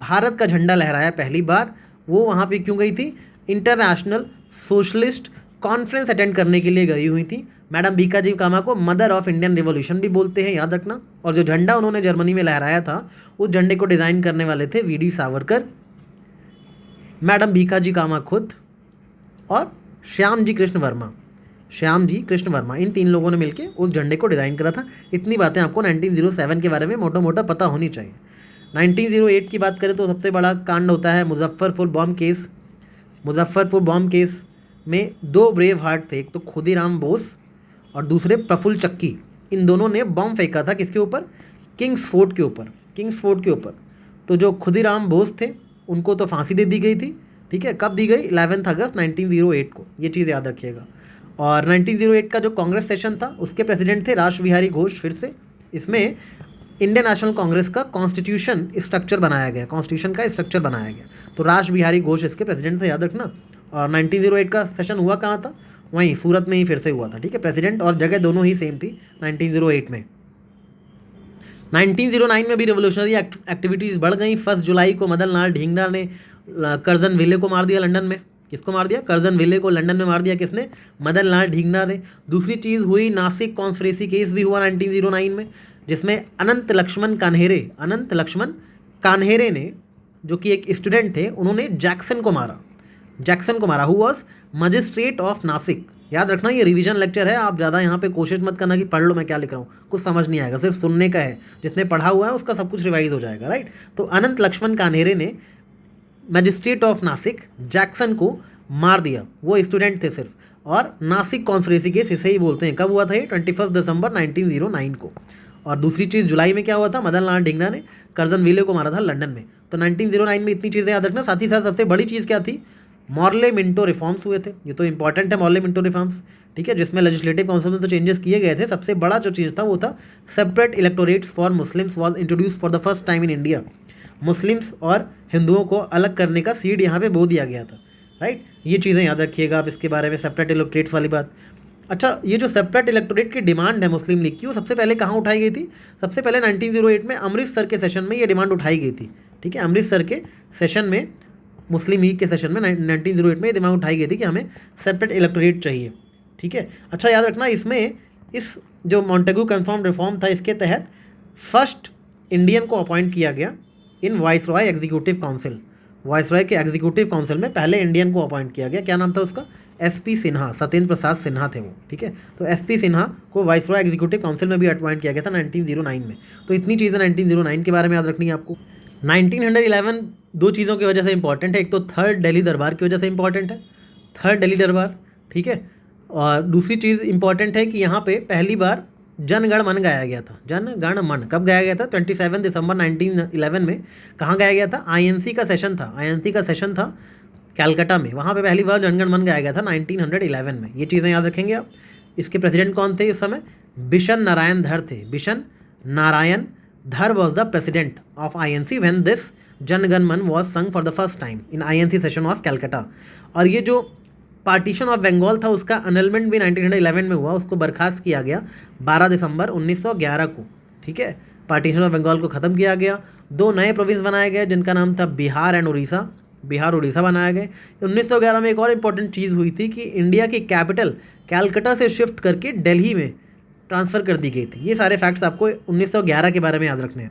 भारत का झंडा लहराया पहली बार। वो वहाँ पे क्यों गई थी? इंटरनेशनल सोशलिस्ट कॉन्फ्रेंस अटेंड करने के लिए गई हुई थी। मैडम भीखाजी कामा को मदर ऑफ इंडियन रिवॉल्यूशन भी बोलते हैं, याद रखना। और जो झंडा उन्होंने जर्मनी में लहराया था, उस झंडे को डिज़ाइन करने वाले थे वीडी सावरकर, मैडम भीखाजी कामा खुद, और श्याम जी कृष्ण वर्मा, इन 3 लोगों ने मिलकर उस झंडे को डिज़ाइन करा था। इतनी बातें आपको 1907 के बारे में मोटा मोटा पता होनी चाहिए। 1908 की बात करें तो सबसे बड़ा कांड होता है Muzaffarpur bomb case. Muzaffarpur bomb case में 2 ब्रेव हार्ट थे, एक तो खुदीराम बोस और दूसरे प्रफुल्ल चक्की। इन दोनों ने बॉम्ब फेंका था किसके ऊपर? किंग्स फोर्ट के ऊपर। तो जो खुदीराम बोस थे उनको तो फांसी दे दी गई थी, ठीक है। कब दी गई? 11 अगस्त 1908 को, ये चीज़ याद रखिएगा। और 1908 का जो कांग्रेस सेशन था, उसके प्रेसिडेंट थे राश बिहारी घोष। फिर से इसमें इंडियन नेशनल कांग्रेस का कॉन्स्टिट्यूशन का स्ट्रक्चर बनाया गया। तो राश बिहारी घोष इसके प्रेसिडेंट थे, याद रखना। और 1908 का सेशन हुआ कहाँ था? वहीं सूरत में ही फिर से हुआ था, ठीक है। प्रेसिडेंट और जगह दोनों ही सेम थी 1908 में। 1909 में भी रिवोल्यूशनरी एक्टिविटीज़ बढ़ गई। 1 जुलाई को मदन लाल ढींगरा ने कर्जन विले को मार दिया लंदन में। किसको मार दिया? कर्जन विले को लंदन में मार दिया। किसने? मदन लाल ढींगरा ने। दूसरी चीज़ हुई, नासिक कॉन्स्पिरेसी केस भी हुआ 1909 में, जिसमें अनंत लक्ष्मण कान्हेरे ने, जो कि एक स्टूडेंट थे, उन्होंने जैक्सन को मारा। Who was magistrate of Nashik. याद रखना, ये रिवीजन लेक्चर है, आप ज़्यादा यहाँ पे कोशिश मत करना कि पढ़ लो मैं क्या लिख रहा हूँ, कुछ समझ नहीं आएगा, सिर्फ सुनने का है। जिसने पढ़ा हुआ है उसका सब कुछ रिवाइज हो जाएगा, राइट। तो अनंत लक्ष्मण कान्हेरे ने मजिस्ट्रेट ऑफ नासिक जैक्सन को मार दिया। वो स्टूडेंट थे सिर्फ। और नासिक कॉन्स्पिरेसी केस इसे ही बोलते हैं। कब हुआ था ये? 21 दिसंबर 1909 को। और दूसरी चीज़, जुलाई में क्या हुआ था? मदन लाल ढींगरा ने कर्जन विले को मारा था लंदन में। तो 1909 में इतनी चीज़ें याद रखना। साथ ही साथ सबसे बड़ी चीज़ क्या थी? मॉर्ले मिंटो रिफॉर्म्स हुए थे। ये तो इंपॉर्टेंट है, मॉर्ले मिंटो रिफॉर्म्स, ठीक है, जिसमें लेजिस्लेटिव काउंसिल में तो चेंजेस किए गए थे। सबसे बड़ा जो चीज़ था वो था separate electorates for Muslims was introduce for the first time in India. Muslims और हिंदुओं को अलग करने का सीड यहाँ पे बो दिया गया था, राइट। ये चीज़ें याद रखिएगा आप इसके बारे में, सेपरेट इलेक्टोरेट्स वाली बात। अच्छा, ये जो सेपरेट इलेक्टोरेट की डिमांड है मुस्लिम लीग की, वो सबसे पहले कहाँ उठाई गई थी? सबसे पहले 1908 में अमृतसर के सेशन में ये डिमांड उठाई गई थी, ठीक है। अमृतसर के सेशन में, मुस्लिम लीग के सेशन में 1908 में ये डिमांड उठाई गई थी कि हमें सेपरेट इलेक्टोरेट चाहिए, ठीक है। अच्छा, याद रखना, इसमें इस जो मॉन्टेगू कन्फर्म रिफॉर्म था, इसके तहत फर्स्ट इंडियन को अपॉइंट किया गया इन वाइसरॉय एग्जीक्यूटिव काउंसिल। वाइसरॉय के एग्जीक्यूटिव काउंसिल में पहले इंडियन को अपॉइंट किया गया। क्या नाम था उसका? SP सिन्हा, सत्येंद्र प्रसाद सिन्हा थे वो, ठीक है। तो SP सिन्हा को वाइसरॉय एग्जीक्यूटिव काउंसिल में भी अपॉइंट किया गया था 1909 में। तो इतनी चीज़ें 1909 के बारे में याद रखनी है आपको। 1911 2 चीज़ों की वजह से इंपॉर्टेंट है। एक तो 3rd दिल्ली दरबार की वजह से इंपॉर्टेंट है, 3rd दिल्ली दरबार, ठीक है। और दूसरी चीज़ इंपॉर्टेंट है कि यहाँ पे पहली बार जन गण मन गाया गया था। जन गण मन कब गाया गया था? 27 दिसंबर 1911 में। कहाँ गाया गया था? आईएनसी का सेशन था, आईएनसी का सेशन था कैलकाटा में, वहाँ पे पहली बार जनगण मन गाया गया था 1911 में। ये चीज़ें याद रखेंगे आप। इसके प्रेसिडेंट कौन थे इस समय? बिशन नारायण धर थे। Bishan Narayan Dhar was the president of INC when this Jana Gana Mana was sung for the first time in INC session of Calcutta. और ये जो पार्टीशन ऑफ बंगाल था उसका अनलमेंट भी 1911 में हुआ, उसको बर्खास्त किया गया 12 दिसंबर 1911 को, ठीक है। पार्टीशन ऑफ बंगाल को ख़त्म किया गया। 2 नए प्रोविंस बनाए गए जिनका नाम था बिहार एंड उड़ीसा। बिहार उड़ीसा बनाए गए। 1911 में एक और इम्पॉर्टेंट चीज़ हुई थी कि इंडिया की कैपिटल कैलकाटा से शिफ्ट करके दिल्ली में ट्रांसफ़र कर दी गई थी। ये सारे फैक्ट्स आपको 1911 के बारे में याद रखने हैं।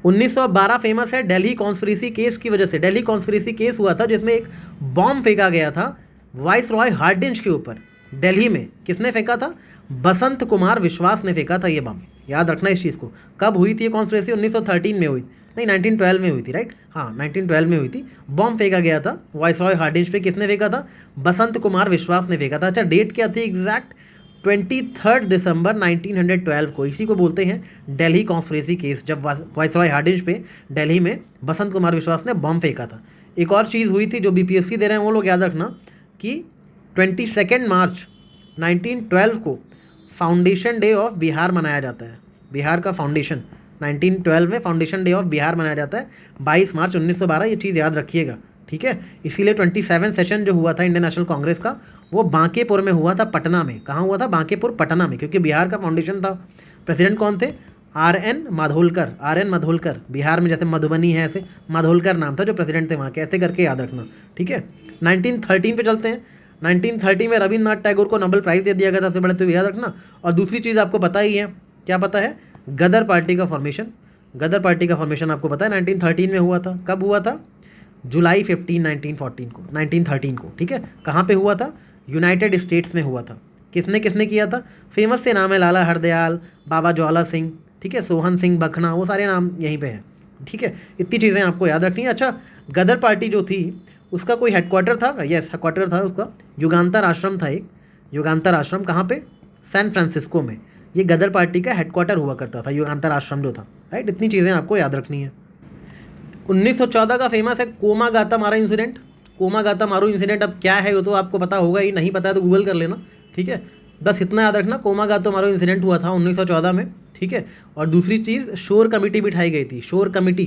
1912 फेमस है दिल्ली कॉन्स्पिरेसी केस की वजह से। दिल्ली कॉन्स्पिरेसी केस हुआ था जिसमें एक बॉम्ब फेंका गया था वाइस रॉय हार्डिंज के ऊपर दिल्ली में। किसने फेंका था? बसंत कुमार विश्वास ने फेंका था ये बम। याद रखना इस चीज़ को। कब हुई थी ये कॉन्स्पिरेसी? 1913 में हुई, नहीं 1912 में हुई थी, राइट। हाँ 1912 में हुई थी। बॉम्ब फेंका गया था वाइस रॉय हार्डिंज पे। किसने फेंका था? बसंत कुमार विश्वास ने फेंका था। अच्छा डेट क्या थी एग्जैक्ट? 23 दिसंबर 1912 को। इसी को बोलते हैं दिल्ली कॉन्स्पिरेसी केस, जब वाइस रॉय हार्डिंज पे दिल्ली में बसंत कुमार विश्वास ने बम फेंका था। एक और चीज़ हुई थी जो बीपीएससी दे रहे हैं वो लोग याद रखना कि 22 मार्च 1912 को फाउंडेशन डे ऑफ बिहार मनाया जाता है। बिहार का फाउंडेशन 1912 में फाउंडेशन डे ऑफ बिहार मनाया जाता है 22 मार्च 1912। ये चीज़ याद रखिएगा, ठीक है। इसीलिए 27 सेशन जो हुआ था इंडियन नेशनल कांग्रेस का वो बांकेपुर में हुआ था, पटना में। कहाँ हुआ था? बांकेपुर पटना में, क्योंकि बिहार का फाउंडेशन था। प्रेसिडेंट कौन थे? आर.एन. माधोलकर। आर.एन. माधोलकर। बिहार में जैसे मधुबनी है ऐसे माधोलकर नाम था जो प्रेसिडेंट थे वहाँ के। ऐसे करके याद रखना, ठीक है। 1913 पे चलते हैं। 1930 में रविन्द्रनाथ टैगोर को नोबेल प्राइज़ दे दिया गया था, सबसे बड़े तो याद रखना। और दूसरी चीज़ आपको पता ही है, क्या पता है? गदर पार्टी का फॉर्मेशन। गदर पार्टी का फॉर्मेशन आपको पता है 1913 में हुआ था। कब हुआ था? जुलाई 15 1913 को, ठीक है। कहाँ पे हुआ था? यूनाइटेड स्टेट्स में हुआ था। किसने किसने किया था? फेमस से नाम है लाला हरदयाल, बाबा ज्वाला सिंह, ठीक है, सोहन सिंह बखना, वो सारे नाम यहीं पे हैं, ठीक है। इतनी चीज़ें आपको याद रखनी है। अच्छा गदर पार्टी जो थी उसका कोई हेडक्वार्टर था? यस हेडक्वार्टर था उसका। युगांतर आश्रम था एक। युगांतर आश्रम कहाँ पे? सैन फ्रांसिस्को में। ये गदर पार्टी का हेडक्वार्टर हुआ करता था, युगांतर आश्रम जो था, राइट। इतनी चीज़ें आपको याद रखनी है। 1914 का फेमस है कोमागाता मारू इंसिडेंट। कोमागाता मारू इंसिडेंट अब क्या है वो तो आपको पता होगा ही, नहीं पता है तो गूगल कर लेना, ठीक है। बस इतना याद रखना, कोमागाता मारू इंसिडेंट हुआ था 1914 में, ठीक है। और दूसरी चीज़ शोर कमेटी बिठाई गई थी। शोर कमेटी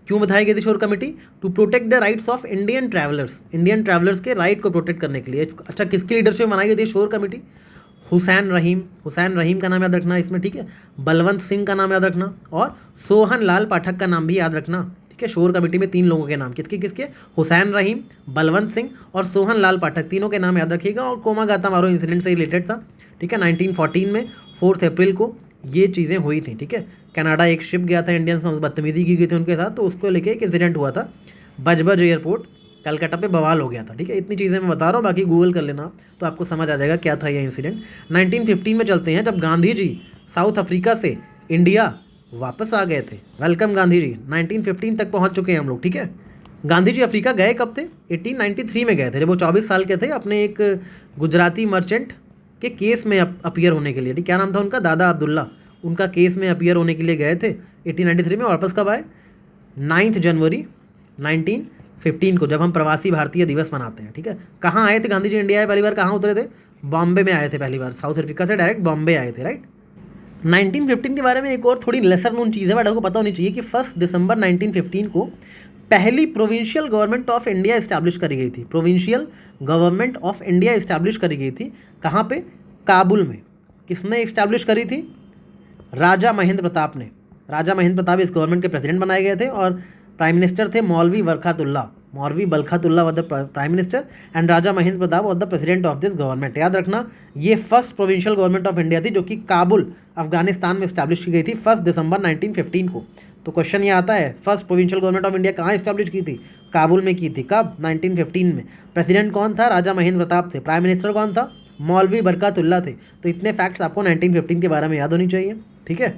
क्यों बताई गई थी? Shore committee to protect the rights of Indian travellers. Indian travellers के राइट को प्रोटेक्ट करने के लिए। अच्छा किसकी लीडरशिप में बनाई गई थी शोर कमेटी? हुसैन रहीम। हुसैन रहीम का नाम याद रखना इसमें, ठीक है। बलवंत सिंह का नाम याद रखना और सोहन लाल पाठक का नाम भी याद रखना, ठीक है। शोर कमेटी में 3 लोगों के नाम, किसके किसके? हुसैन रहीम, बलवंत सिंह और सोहन लाल पाठक, तीनों के नाम याद रखिएगा। और कोमागाता मारू इंसिडेंट से रिलेटेड था, ठीक है। 1914 में 4 अप्रैल को ये चीज़ें हुई थी, ठीक है। कनाडा एक शिप गया था इंडियंस का, बदतमीजी की गई थी उनके साथ, तो उसको लेके एक इंसिडेंट हुआ था बजबज एयरपोर्ट कलकत्ता पे, बवाल हो गया था, ठीक है। इतनी चीज़ें मैं बता रहा हूँ, बाकी गूगल कर लेना तो आपको समझ आ जाएगा क्या था ये इंसिडेंट। 1915 में चलते हैं जब गांधी जी साउथ अफ्रीका से इंडिया वापस आ गए थे। वेलकम गांधी जी। 1915 तक पहुँच चुके हैं हम लोग, ठीक है। गांधी जी अफ्रीका गए कब थे? 1893 में गए थे, जब वो 24 साल के थे, अपने एक गुजराती मर्चेंट के केस में अपीयर होने के लिए, ठीक। क्या नाम था उनका? दादा अब्दुल्ला। उनका केस में अपीयर होने के लिए गए थे 1893 में। वापस कब आए? 9 जनवरी 1915 को, जब हम प्रवासी भारतीय दिवस मनाते हैं, ठीक है। कहाँ आए थे गांधी जी? इंडिया आए पहली बार, कहाँ उतरे थे? बॉम्बे में आए थे पहली बार। साउथ अफ्रीका से डायरेक्ट बॉम्बे आए थे, राइट। 1915 के बारे में एक और थोड़ी लेसर नोन चीज़ है, बट आपको पता होनी चाहिए कि 1 दिसंबर 1915 को पहली provincial government of India establish करी गई थी। Provincial government of India establish करी गई थी। कहाँ पे? काबुल में। किसने इस्टेब्लिश करी थी? राजा महेंद्र प्रताप ने। राजा महेंद्र प्रताप इस गवर्नमेंट के प्रेसिडेंट बनाए गए थे और प्राइम मिनिस्टर थे मौलवी बरकतुल्ला। मौलवी Barkatullah was the prime minister and Raja Mahendra Pratap was the president of this government. याद रखना ये first provincial government of India थी जो कि काबुल अफगानिस्तान में इस्टेब्लिश की गई थी 1 दिसंबर 1915 को। तो क्वेश्चन ये आता है first provincial government of India कहाँ इस्टेब्लिश की थी? काबुल में की थी। कब? 1915 में। प्रेसिडेंट कौन था? राजा महेंद्र प्रताप थे। प्राइम मिनिस्टर कौन था? मौलवी बरकतुल्ला थे। तो इतने फैक्ट्स आपको 1915 के बारे में याद होनी चाहिए, ठीक है।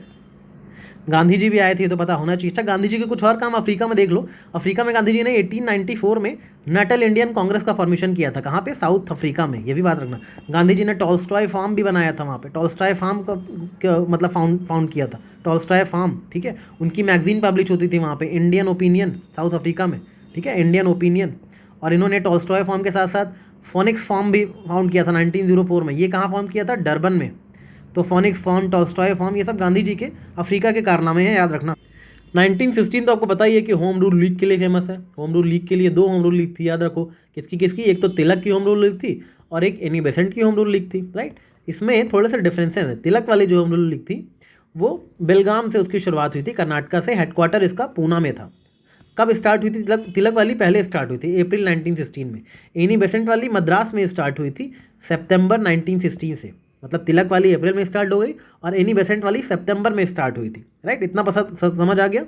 गांधी जी भी आए थे, तो पता होना चाहिए। अच्छा, गांधी जी के कुछ और काम अफ्रीका में देख लो। अफ्रीका में गांधी जी ने 1894 में नटल इंडियन कांग्रेस का फॉर्मेशन किया था। कहाँ पे? साउथ अफ्रीका में, ये भी बात रखना। गांधी जी ने टॉल्स्टॉय फार्म भी बनाया था वहाँ पे। टॉल्स्टॉय फार्म का मतलब फाउंड किया था टॉल्स्टॉय फार्म, ठीक है। उनकी मैगजीन पब्लिश होती थी वहाँ पे, इंडियन ओपिनियन, साउथ अफ्रीका में, ठीक है, इंडियन ओपिनियन। और इन्होंने टॉल्स्टॉय फार्म के साथ साथ फोनिक्स फार्म भी फाउंड किया था 1904 में। ये कहाँ फार्म किया था? डरबन में। तो फोनिक्स फार्म, टॉल्स्टॉय फार्म, ये सब गांधी जी के अफ्रीका के कारनामे हैं, याद रखना। 1916 तो आपको पता ही है कि होम रूल लीग के लिए फेमस है। होम रूल लीग के लिए दो होम रूल लीग थी, याद रखो। किसकी किसकी? एक तो तिलक की होम रूल लीग थी और एक एनी बेसेंट की होम रूल लीग थी, राइट। इसमें थोड़े से डिफरेंसेस हैं। तिलक वाली जो होम रूल लीग थी वो बेलगाम से उसकी शुरुआत हुई थी, कर्नाटका से। हेडक्वार्टर इसका पूना में था। कब स्टार्ट हुई थी? तिलक तिलक वाली पहले स्टार्ट हुई थी अप्रैल 1916 में। एनी बेसेंट वाली मद्रास में स्टार्ट हुई थी सितंबर 1916 से। मतलब तिलक वाली अप्रैल में स्टार्ट हो गई और एनी बेसेंट वाली सितंबर में स्टार्ट हुई थी, राइट। इतना पसंद समझ आ गया।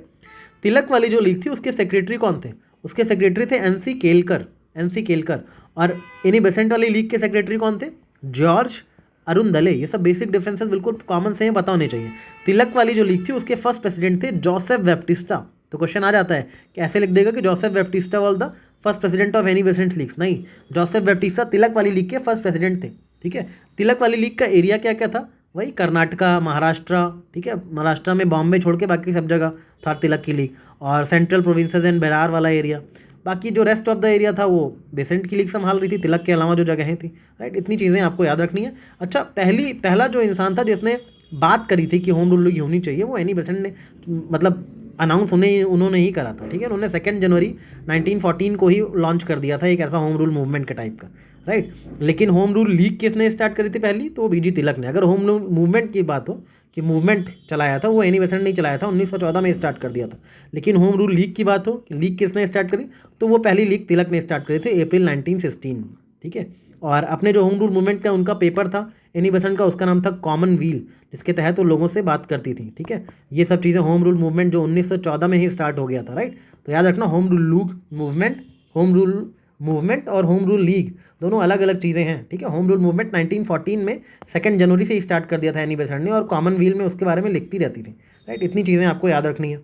तिलक वाली जो लीग थी उसके सेक्रेटरी कौन थे? उसके सेक्रेटरी थे एनसी केलकर, एनसी केलकर। और एनी बेसेंट वाली लीग के सेक्रेटरी कौन थे? जॉर्ज अरुणदले। ये सब बेसिक डिफरेंसेस बिल्कुल कॉमन से हैं, पता होने चाहिए। तिलक वाली जो लीग थी उसके फर्स्ट प्रेसिडेंट थे जोसेफ बैप्टिस्टा। तो क्वेश्चन आ जाता है कि ऐसे लिख देगा कि Joseph Baptista was the first president of Annie Besant leagues. नहीं, जोसेफ बैप्टिस्टा तिलक वाली लीग के फर्स्ट प्रेसिडेंट थे, ठीक है। तिलक वाली लीग का एरिया क्या क्या था? वही कर्नाटका, महाराष्ट्र, ठीक है। महाराष्ट्र में बॉम्बे छोड़ के बाकी सब जगह था तिलक की लीग। और सेंट्रल प्रोविंसेस एंड बिहार वाला एरिया। बाकी जो रेस्ट ऑफ द एरिया था वो बेसेंट की लीग संभाल रही थी, तिलक के अलावा जो जगहें थी, राइट। इतनी चीज़ें आपको याद रखनी है। अच्छा, पहला जो इंसान था जिसने बात करी थी कि होम रूल लीग होनी चाहिए, वो एनी बेसेंट ने मतलब अनाउंस उन्होंने ही करा था, ठीक है। उन्होंने 2 जनवरी 1914 को ही लॉन्च कर दिया था एक ऐसा होम रूल मूवमेंट के टाइप का, राइट। लेकिन होम रूल लीग किसने स्टार्ट करी थी पहली? तो बीजी तिलक ने। अगर होम रूल मूवमेंट की बात हो कि मूवमेंट चलाया था, वो एनी बेसेंट नहीं चलाया था, 1914 में स्टार्ट कर दिया था। लेकिन होम रूल लीग की बात हो कि लीग किसने स्टार्ट करी, तो वो पहली लीग तिलक ने स्टार्ट करी थी अप्रैल 1916 में, ठीक है। और अपने जो होम रूल मूवमेंट का उनका पेपर था एनी बेसेंट का, उसका नाम था कॉमन व्हील, जिसके तहत वो लोगों से बात करती थी, ठीक है। ये सब चीज़ें होम रूल मूवमेंट जो 1914 में ही स्टार्ट हो गया था, राइट। तो याद रखना, home rule Loong movement, home rule movement और होम रूल लीग दोनों अलग अलग चीज़ें हैं, ठीक है। होम रूल मूवमेंट 1914 में 2 जनवरी से ही स्टार्ट कर दिया था एनी बेसेंट ने, और कॉमन व्हील में उसके बारे में लिखती रहती थी, राइट। इतनी चीज़ें आपको याद रखनी है।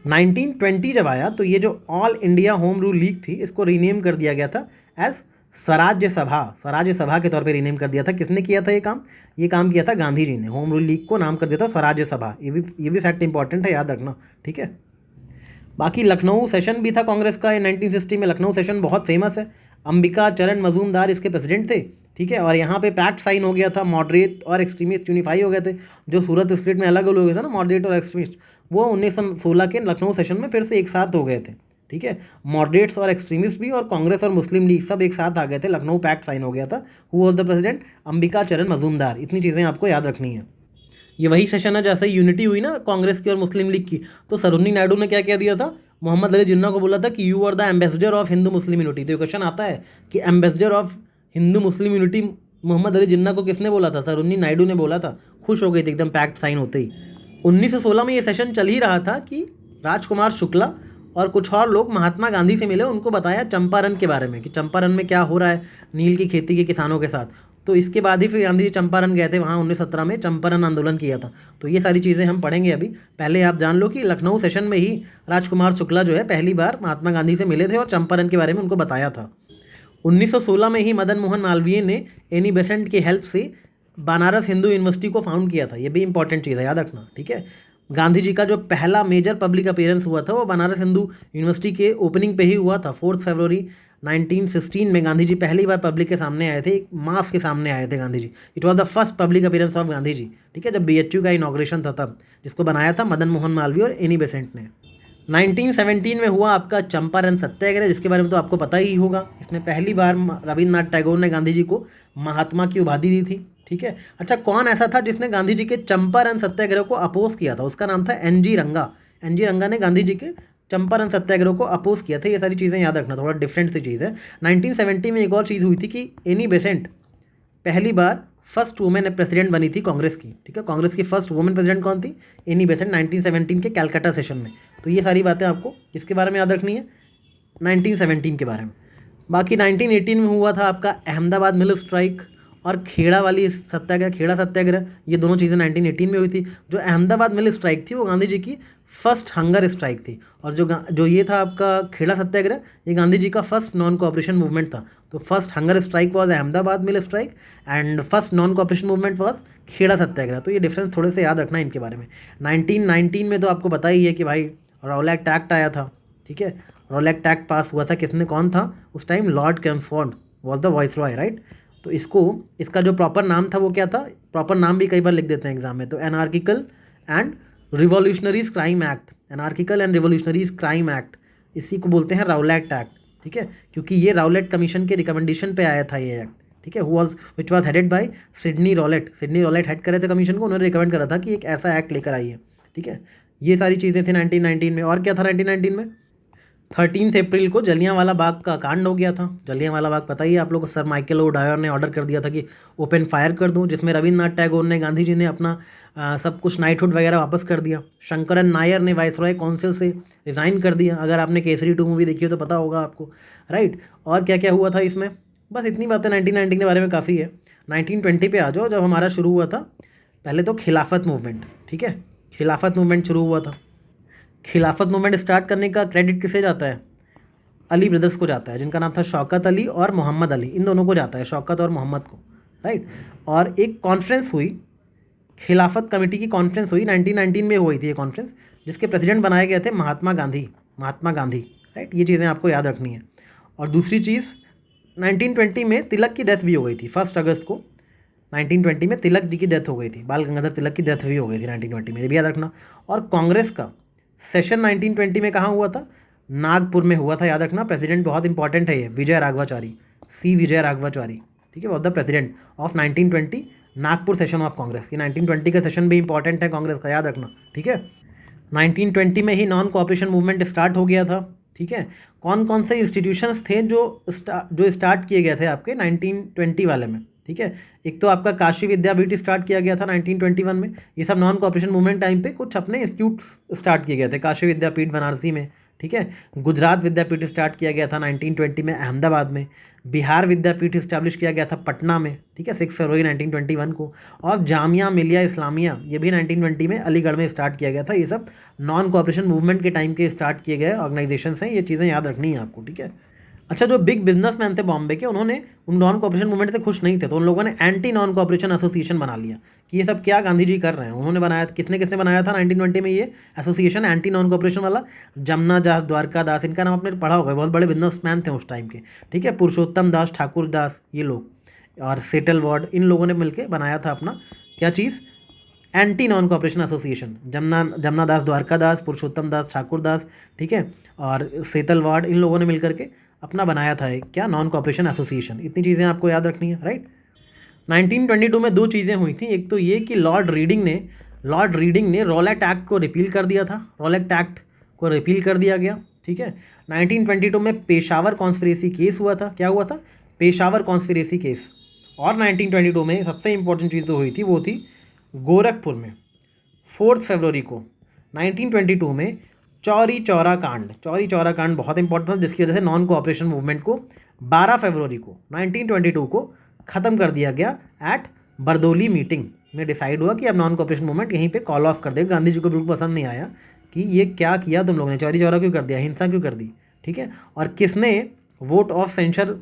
1920 जब आया तो ये जो all India home rule league थी इसको रीनेम कर दिया गया था एज स्वराज्य सभा, स्वराज्य सभा के तौर पे रीनेम कर दिया था। किसने किया था ये काम? ये काम किया था गांधी जी ने। होम रूल लीग को नाम कर दिया था स्वराज्य सभा। ये भी फैक्ट इंपॉर्टेंट है, याद रखना, ठीक है। बाकी लखनऊ सेशन भी था कांग्रेस का 1960 में। लखनऊ सेशन बहुत फेमस है। अंबिका चरण मजूमदार इसके प्रेसिडेंट थे, ठीक है। और यहाँ पे पैक्ट साइन हो गया था, मॉडरेट और एक्सट्रीमिस्ट यूनिफाई हो गए थे। जो सूरत स्प्लिट में अलग अलग हो गए थे ना, मॉडरेट और एक्सट्रीमिस्ट, वो 1916 के लखनऊ सेशन में फिर से एक साथ हो गए थे, ठीक है। मॉडरेट्स और एक्सट्रीमिस्ट भी और कांग्रेस और मुस्लिम लीग सब एक साथ आ गए थे, लखनऊ पैक्ट साइन हो गया था। Who was the president? Ambika चरण मजूमदार। इतनी चीज़ें आपको याद रखनी है। ये वही सेशन है जैसे यूनिटी हुई ना कांग्रेस की और मुस्लिम लीग की, तो सरोजिनी नायडू ने क्या कह दिया था? मोहम्मद अली जिन्ना को बोला था कि you are the ambassador of Hindu Muslim unity. तो ये क्वेश्चन आता है कि ambassador of Hindu Muslim unity Mohammad Ali Jinnah को किसने बोला था? सरोजिनी नायडू ने बोला था। खुश हो गई थी एकदम पैक्ट साइन होते ही। 1916 में ये सेशन चल ही रहा था कि राजकुमार शुक्ला और कुछ और लोग महात्मा गांधी से मिले, उनको बताया चंपारण के बारे में कि चंपारण में क्या हो रहा है नील की खेती के किसानों के साथ। तो इसके बाद ही फिर गांधी जी चंपारण गए थे, वहाँ 1917 में चंपारण आंदोलन किया था। तो ये सारी चीज़ें हम पढ़ेंगे अभी। पहले आप जान लो कि लखनऊ सेशन में ही राजकुमार शुक्ला जो है पहली बार महात्मा गांधी से मिले थे और चंपारण के बारे में उनको बताया था। 1916 में ही मदन मोहन मालवीय ने एनी बेसेंट की हेल्प से बनारस हिंदू यूनिवर्सिटी को फाउंड किया था। ये भी इंपॉर्टेंट चीज़ है, याद रखना, ठीक है। गांधी जी का जो पहला मेजर पब्लिक अपीयरेंस हुआ था वो बनारस हिंदू यूनिवर्सिटी के ओपनिंग पे ही हुआ था। 4 फरवरी 1916 में गांधी जी पहली बार पब्लिक के सामने आए थे, एक मास के सामने आए थे Gandhi ji. It was the first public appearance of Gandhi ji, ठीक है, जब BHU का इनॉग्रेशन था तब, जिसको बनाया था मदन मोहन मालवीय और एनी बेसेंट ने। 1917 में हुआ आपका चंपारण सत्याग्रह, जिसके बारे में तो आपको पता ही होगा। इसमें पहली बार रविन्द्रनाथ टैगोर ने गांधी जी को महात्मा की उपाधि दी थी, ठीक है। अच्छा, कौन ऐसा था जिसने गांधी जी के चंपारण सत्याग्रह को अपोज किया था? उसका नाम था NG रंगा। NG रंगा ने गांधी जी के चंपारण सत्याग्रह को अपोज किया था। ये सारी चीज़ें याद रखना, थोड़ा डिफरेंट सी चीज़ है। 1970 में एक और चीज़ हुई थी कि एनी बेसेंट पहली बार फर्स्ट वुमेन प्रेसिडेंट बनी थी कांग्रेस की, ठीक है। कांग्रेस की फर्स्ट वुमेन प्रेसिडेंट कौन थी? एनी बेसेंट, 1917 के कैलकाटा सेशन में। तो ये सारी बातें आपको किसके बारे में याद रखनी है? 1917 के बारे में। बाकी 1918 में हुआ था आपका अहमदाबाद मिल स्ट्राइक और खेड़ा वाली सत्याग्रह, खेड़ा सत्याग्रह, ये दोनों चीज़ें 1918 में हुई थी। जो अहमदाबाद मिल स्ट्राइक थी वो गांधी जी की फर्स्ट हंगर स्ट्राइक थी, और जो ये था आपका खेड़ा सत्याग्रह, ये गांधी जी का फर्स्ट नॉन कोऑपरेशन मूवमेंट था। तो first hunger strike was Ahmedabad mill strike and first non cooperation movement was Kheda Satyagraha. तो ये डिफरेंस थोड़े से याद रखना है इनके बारे में। 1919 में तो आपको पता ही है कि भाई रॉलेट एक्ट आया था, ठीक है। रॉलेट एक्ट पास हुआ था, किसने, कौन था उस time, lord Chelmsford was the viceroy, right. तो इसका जो प्रॉपर नाम था वो क्या था, प्रॉपर नाम भी कई बार लिख देते हैं एग्जाम में, तो anarchical and revolutionaries crime act, anarchical and revolutionaries crime act, इसी को बोलते हैं राउलेट एक्ट, ठीक है। क्योंकि ये राउलेट कमीशन के रिकमेंडेशन पे आया था ये एक्ट, ठीक है। Which was headed by Sydney Rowlatt head करे थे कमीशन को, उन्होंने रिकमेंड करा था कि एक ऐसा एक्ट लेकर आइए, ठीक है। ये सारी चीज़ें थी 1919 में। और क्या था 1919 में, 13 अप्रैल को जलियांवाला बाग का कांड हो गया था। जलियांवाला बाग पता ही है आप लोगों को, सर माइकल ओ डायर ने ऑर्डर कर दिया था कि ओपन फायर कर दूं, जिसमें रविन्द्रनाथ टैगोर ने, गांधी जी ने अपना सब कुछ नाइटहुड वगैरह वापस कर दिया। शंकरन नायर ने वाइसरॉय काउंसिल से रिज़ाइन कर दिया। अगर आपने केसरी 2 मूवी देखी हो तो पता होगा आपको, राइट। और क्या क्या हुआ था इसमें, बस इतनी बातें 1919 के बारे में काफ़ी है। 1920 पे आ जाओ, जब हमारा शुरू हुआ था पहले तो खिलाफत मूवमेंट, ठीक है। खिलाफत मूवमेंट शुरू हुआ था। खिलाफत मूवमेंट स्टार्ट करने का क्रेडिट किसे जाता है, अली ब्रदर्स को जाता है, जिनका नाम था शौकत अली और मोहम्मद अली, इन दोनों को जाता है, शौकत और मोहम्मद को, राइट। और एक कॉन्फ्रेंस हुई, खिलाफत कमेटी की कॉन्फ्रेंस हुई, 1919 में हुई थी ये कॉन्फ्रेंस, जिसके प्रेसिडेंट बनाए गए थे महात्मा गांधी, राइट। ये चीज़ें आपको याद रखनी है। और दूसरी चीज़, 1920 में तिलक की डेथ भी हो गई थी, 1 अगस्त को 1920 में तिलक जी की डेथ हो गई थी, बाल गंगाधर तिलक की डेथ भी हो गई थी 1920 में, ये भी याद रखना। और कांग्रेस का सेशन 1920 में कहाँ हुआ था, नागपुर में हुआ था, याद रखना। प्रेसिडेंट बहुत इंपॉर्टेंट है ये, विजय राघवाचारी, सी विजय राघवाचारी, ठीक है, was the president of 1920 Nagpur session of Congress. ये 1920 का सेशन भी इंपॉर्टेंट है कांग्रेस का, याद रखना, ठीक है। 1920 में ही नॉन कोऑपरेशन मूवमेंट स्टार्ट हो गया था, ठीक है। कौन कौन से इंस्टीट्यूशंस थे जो स्टार्ट किए गए थे आपके 1920 वाले में, ठीक है। एक तो आपका काशी विद्यापीठ स्टार्ट किया गया था 1921 में। ये सब नॉन कोऑपरेशन मूवमेंट टाइम पे कुछ अपने इंस्टीट्यूट स्टार्ट किए गए थे, काशी विद्यापीठ बनारसी में, ठीक है। गुजरात विद्यापीठ स्टार्ट किया गया था 1920 में अहमदाबाद में। बिहार विद्यापीठ इस्टेब्लिश किया गया था पटना में, ठीक है, 6 फरवरी 1921 को। और जामिया मिलिया इस्लामिया, ये भी 1920 में अलीगढ़ में स्टार्ट किया गया था। ये सब नॉन कोऑपरेशन मूवमेंट के टाइम के स्टार्ट किए गए ऑर्गेनाइजेशंस हैं, ये चीज़ें याद रखनी है आपको, ठीक है। अच्छा, जो बिग बिजनेसमैन थे बॉम्बे के, उन्होंने उन नॉन कोऑपरेशन मूवमेंट से खुश नहीं थे, तो उन लोगों ने एंटी नॉन कोऑपरेशन एसोसिएशन बना लिया कि ये सब क्या गांधी जी कर रहे हैं। उन्होंने बनाया, किसने किसने बनाया था 1920 में ये एसोसिएशन एंटी नॉन कोऑपरेशन वाला, जमुना दास, द्वारका दास, इनका नाम आपने पढ़ा होगा, बहुत बड़े बिजनेसमैन थे उस टाइम के, ठीक है। पुरुषोत्तम दास, ठाकुर दास, ये लोग, और सेटल वार्ड, इन लोगों ने मिलकर बनाया था अपना क्या चीज़, anti non cooperation association. Jamuna Das, Dwarka Das, Purushottam Das, Thakur Das, ठीक है, और सेतल वार्ड, इन लोगों ने मिलकर के अपना बनाया था एक क्या, नॉन कोऑपरेशन एसोसिएशन। इतनी चीज़ें आपको याद रखनी है, राइट। 1922 में 2 चीज़ें हुई थी। एक तो ये कि लॉर्ड रीडिंग ने रॉलेट एक्ट को रिपील कर दिया था, रॉलेट एक्ट को रिपील कर दिया गया, ठीक है। 1922 में पेशावर कॉन्स्पिरेसी केस हुआ था, क्या हुआ था, पेशावर कॉन्स्पिरेसी केस। और 1922 में सबसे इंपॉर्टेंट चीज़ तो हुई थी, वो थी गोरखपुर में 4 फरवरी को 1922 में चौरी चौरा कांड बहुत इंपॉर्टेंट था, जिसकी वजह से नॉन कोऑपरेशन मूवमेंट को 12 फरवरी को 1922 को ख़त्म कर दिया गया। एट बरदौली मीटिंग में डिसाइड हुआ कि अब नॉन कोऑपरेशन मूवमेंट यहीं पे कॉल ऑफ कर देगा। गांधी जी को बिल्कुल पसंद नहीं आया कि ये क्या किया तुम लोगों ने, चौरी चौरा क्यों कर दिया, हिंसा क्यों कर दी, ठीक है। और किसने वोट ऑफ सेंसर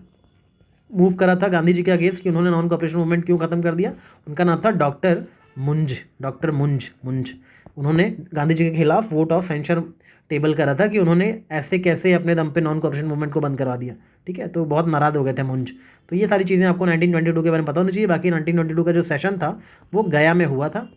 मूव करा था गांधी जी के अगेंस्ट कि उन्होंने नॉन कोऑपरेशन मूवमेंट क्यों ख़त्म कर दिया, उनका नाम था डॉक्टर मुंज। उन्होंने गांधी जी के खिलाफ वोट ऑफ सेंसर टेबल करा था कि उन्होंने ऐसे कैसे अपने दम पे नॉन कोऑपरेशन मूवमेंट को बंद करवा दिया, ठीक है। तो बहुत नाराज़ हो गए थे मुंज। तो ये सारी चीज़ें आपको 1922 के बारे में पता होनी चाहिए। बाकी 1922 का जो सेशन था वो गया में हुआ था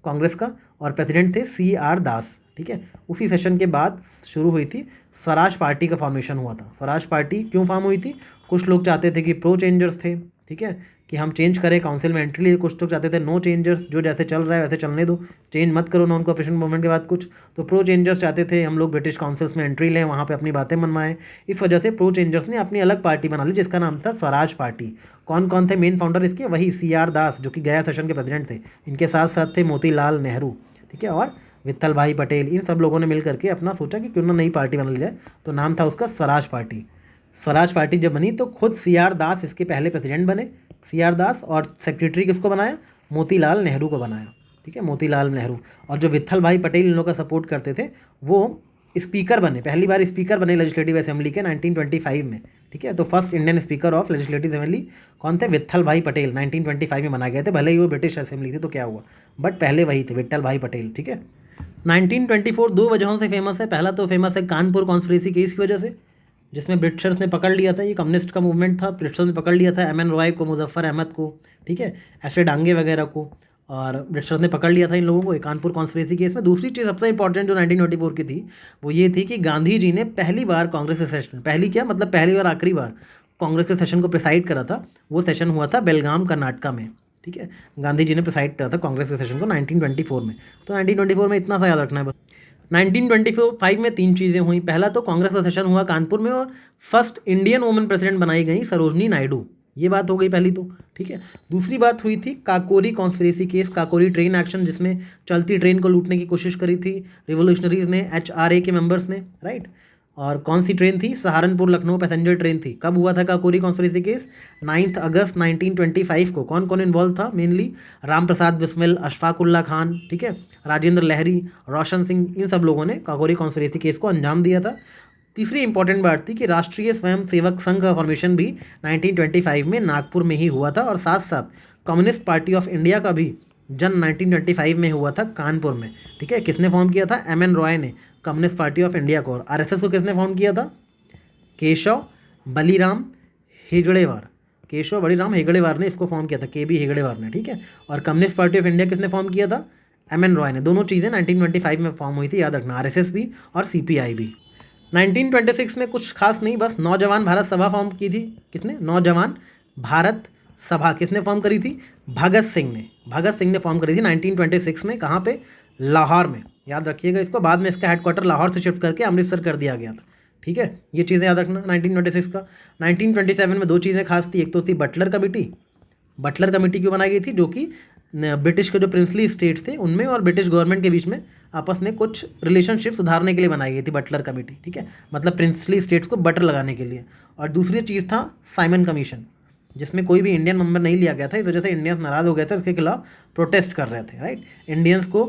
कांग्रेस का, और प्रेसिडेंट थे CR दास, ठीक है। उसी सेशन के बाद शुरू हुई थी स्वराज पार्टी का फॉर्मेशन हुआ था। स्वराज पार्टी क्यों फॉर्म हुई थी, कुछ लोग चाहते थे कि प्रो चेंजर्स थे, ठीक है, कि हम चेंज करें, काउंसिल में एंट्री लिए। कुछ लोग चाहते थे नो चेंजर्स, जो जैसे चल रहा है वैसे चलने दो, चेंज मत करो नॉन कोऑपरेशन मूवमेंट के बाद कुछ। तो प्रो चेंजर्स चाहते थे हम लोग ब्रिटिश काउंसिल्स में एंट्री लें, वहाँ पे अपनी बातें मनवाएं। इस वजह से प्रो चेंजर्स ने अपनी अलग पार्टी बना ली, जिसका नाम था स्वराज पार्टी। कौन कौन थे मेन फाउंडर इसके, वही CR दास, जो कि गया सेशन के प्रेसिडेंट थे। इनके साथ साथ थे मोतीलाल नेहरू, ठीक है, और वित्तल भाई पटेल। इन सब लोगों ने मिल करके अपना सोचा कि क्यों ना नई पार्टी बना ली जाए, तो नाम था उसका स्वराज पार्टी। स्वराज पार्टी जब बनी तो खुद CR दास इसके पहले प्रेसिडेंट बने, CR दास, और सेक्रेटरी किसको बनाया, मोतीलाल नेहरू को बनाया, ठीक है, मोतीलाल नेहरू। और जो विट्ठल भाई पटेल इन लोगों का सपोर्ट करते थे वो स्पीकर बने, पहली बार स्पीकर बने लेजिस्लेटिव असेंबली के 1925 में, ठीक है। तो first Indian speaker of legislative assembly कौन थे, विट्ठल भाई पटेल, 1925 में बनाए गए थे, भले ही वो ब्रिटिश असेंबली थी तो क्या हुआ, बट पहले वही थे विट्ठल भाई पटेल, ठीक है। 1924 दो वजहों से फेमस है। पहला तो फेमस है कानपुर कॉन्स्पिरेसी केस की वजह से, जिसमें ब्रिटिशर्स ने पकड़ लिया था, ये कम्युनिस्ट का मूवमेंट था, ब्रिटिशर्स ने पकड़ लिया था एम एन रॉय को, मुजफ्फर अहमद को, ठीक है, ऐसे डांगे वगैरह को, और ब्रिटिशर्स ने पकड़ लिया था इन लोगों को कानपुर कॉन्स्पिरेसी केस में। दूसरी चीज़ सबसे इंपॉर्टेंट जो 1924 की थी वो ये थी कि गांधी जी ने पहली बार कांग्रेस के सेशन, पहली क्या मतलब पहली और आखिरी बार कांग्रेस के सेशन को प्रिसाइड करा था। वो सेशन हुआ था बेलगाम कर्नाटका में, ठीक है। गांधी जी ने प्रिसाइड करा था कांग्रेस के सेशन को 1924 में। तो 1924 में इतना सा याद रखना है बस। 1925 में तीन चीज़ें हुई। पहला तो कांग्रेस का सेशन हुआ कानपुर में और फर्स्ट इंडियन वुमेन प्रेसिडेंट बनाई गई सरोजनी नायडू, ये बात हो गई पहली तो, ठीक है। दूसरी बात हुई थी Kakori conspiracy case, Kakori train action, जिसमें चलती ट्रेन को लूटने की कोशिश करी थी रिवोल्यूशनरीज ने, HRA के मेंबर्स ने, राइट। और कौन सी ट्रेन थी, सहारनपुर लखनऊ पैसेंजर ट्रेन थी। कब हुआ था काकोरी कॉन्स्पिरेसी केस, 9 अगस्त 1925 को। कौन कौन इन्वॉल्व था, मेनली राम प्रसाद बिस्मिल, अशफाक उल्ला खान, ठीक है, राजेंद्र लहरी, रोशन सिंह, इन सब लोगों ने काकोरी कॉन्स्पिरेसी केस को अंजाम दिया था। तीसरी इंपॉर्टेंट बात थी कि राष्ट्रीय स्वयं सेवक संघ का फॉर्मेशन भी 1925 में नागपुर में ही हुआ था, और साथ साथ कम्युनिस्ट पार्टी ऑफ इंडिया का भी जन्म 1925 में हुआ था कानपुर में, ठीक है। किसने फॉर्म किया था, एम एन रॉय ने कम्युनिस्ट पार्टी ऑफ इंडिया को। और RSS को किसने फॉर्म किया था, केशव बलीराम हेगड़ेवार, केशव बलीराम हेगड़ेवार ने इसको फॉर्म किया था, KB हेगड़ेवार ने, ठीक है। और कम्युनिस्ट पार्टी ऑफ इंडिया किसने फॉर्म किया था, MN रॉय ने। दोनों चीज़ें 1925 में फॉर्म हुई थी, याद रखना, RSS भी और CPI भी। 1926 में कुछ खास नहीं, बस नौजवान भारत सभा फॉर्म की थी। किसने, नौजवान भारत सभा किसने फॉर्म करी थी, भगत सिंह ने, भगत सिंह ने फॉर्म करी थी 1926 में। कहाँ पे, लाहौर में, याद रखिएगा इसको। बाद में इसका हेडक्वार्टर लाहौर से शिफ्ट करके अमृतसर कर दिया गया था, ठीक है। ये चीज़ें याद रखना 1926 का। 1927 में दो चीज़ें खास थी, एक तो थी बटलर कमेटी। बटलर कमेटी क्यों बनाई गई थी, जो कि ब्रिटिश के जो प्रिंसली स्टेट्स थे उनमें और ब्रिटिश गवर्नमेंट के बीच में आपस में कुछ रिलेशनशिप सुधारने के लिए बनाई गई थी बटलर कमेटी, ठीक है, मतलब प्रिंसली स्टेट्स को बटर लगाने के लिए। और दूसरी चीज़ था साइमन कमीशन, जिसमें कोई भी इंडियन मेंबर नहीं लिया गया था, इस वजह से इंडियंस नाराज़ हो गए थे, इसके खिलाफ प्रोटेस्ट कर रहे थे, राइट। इंडियंस को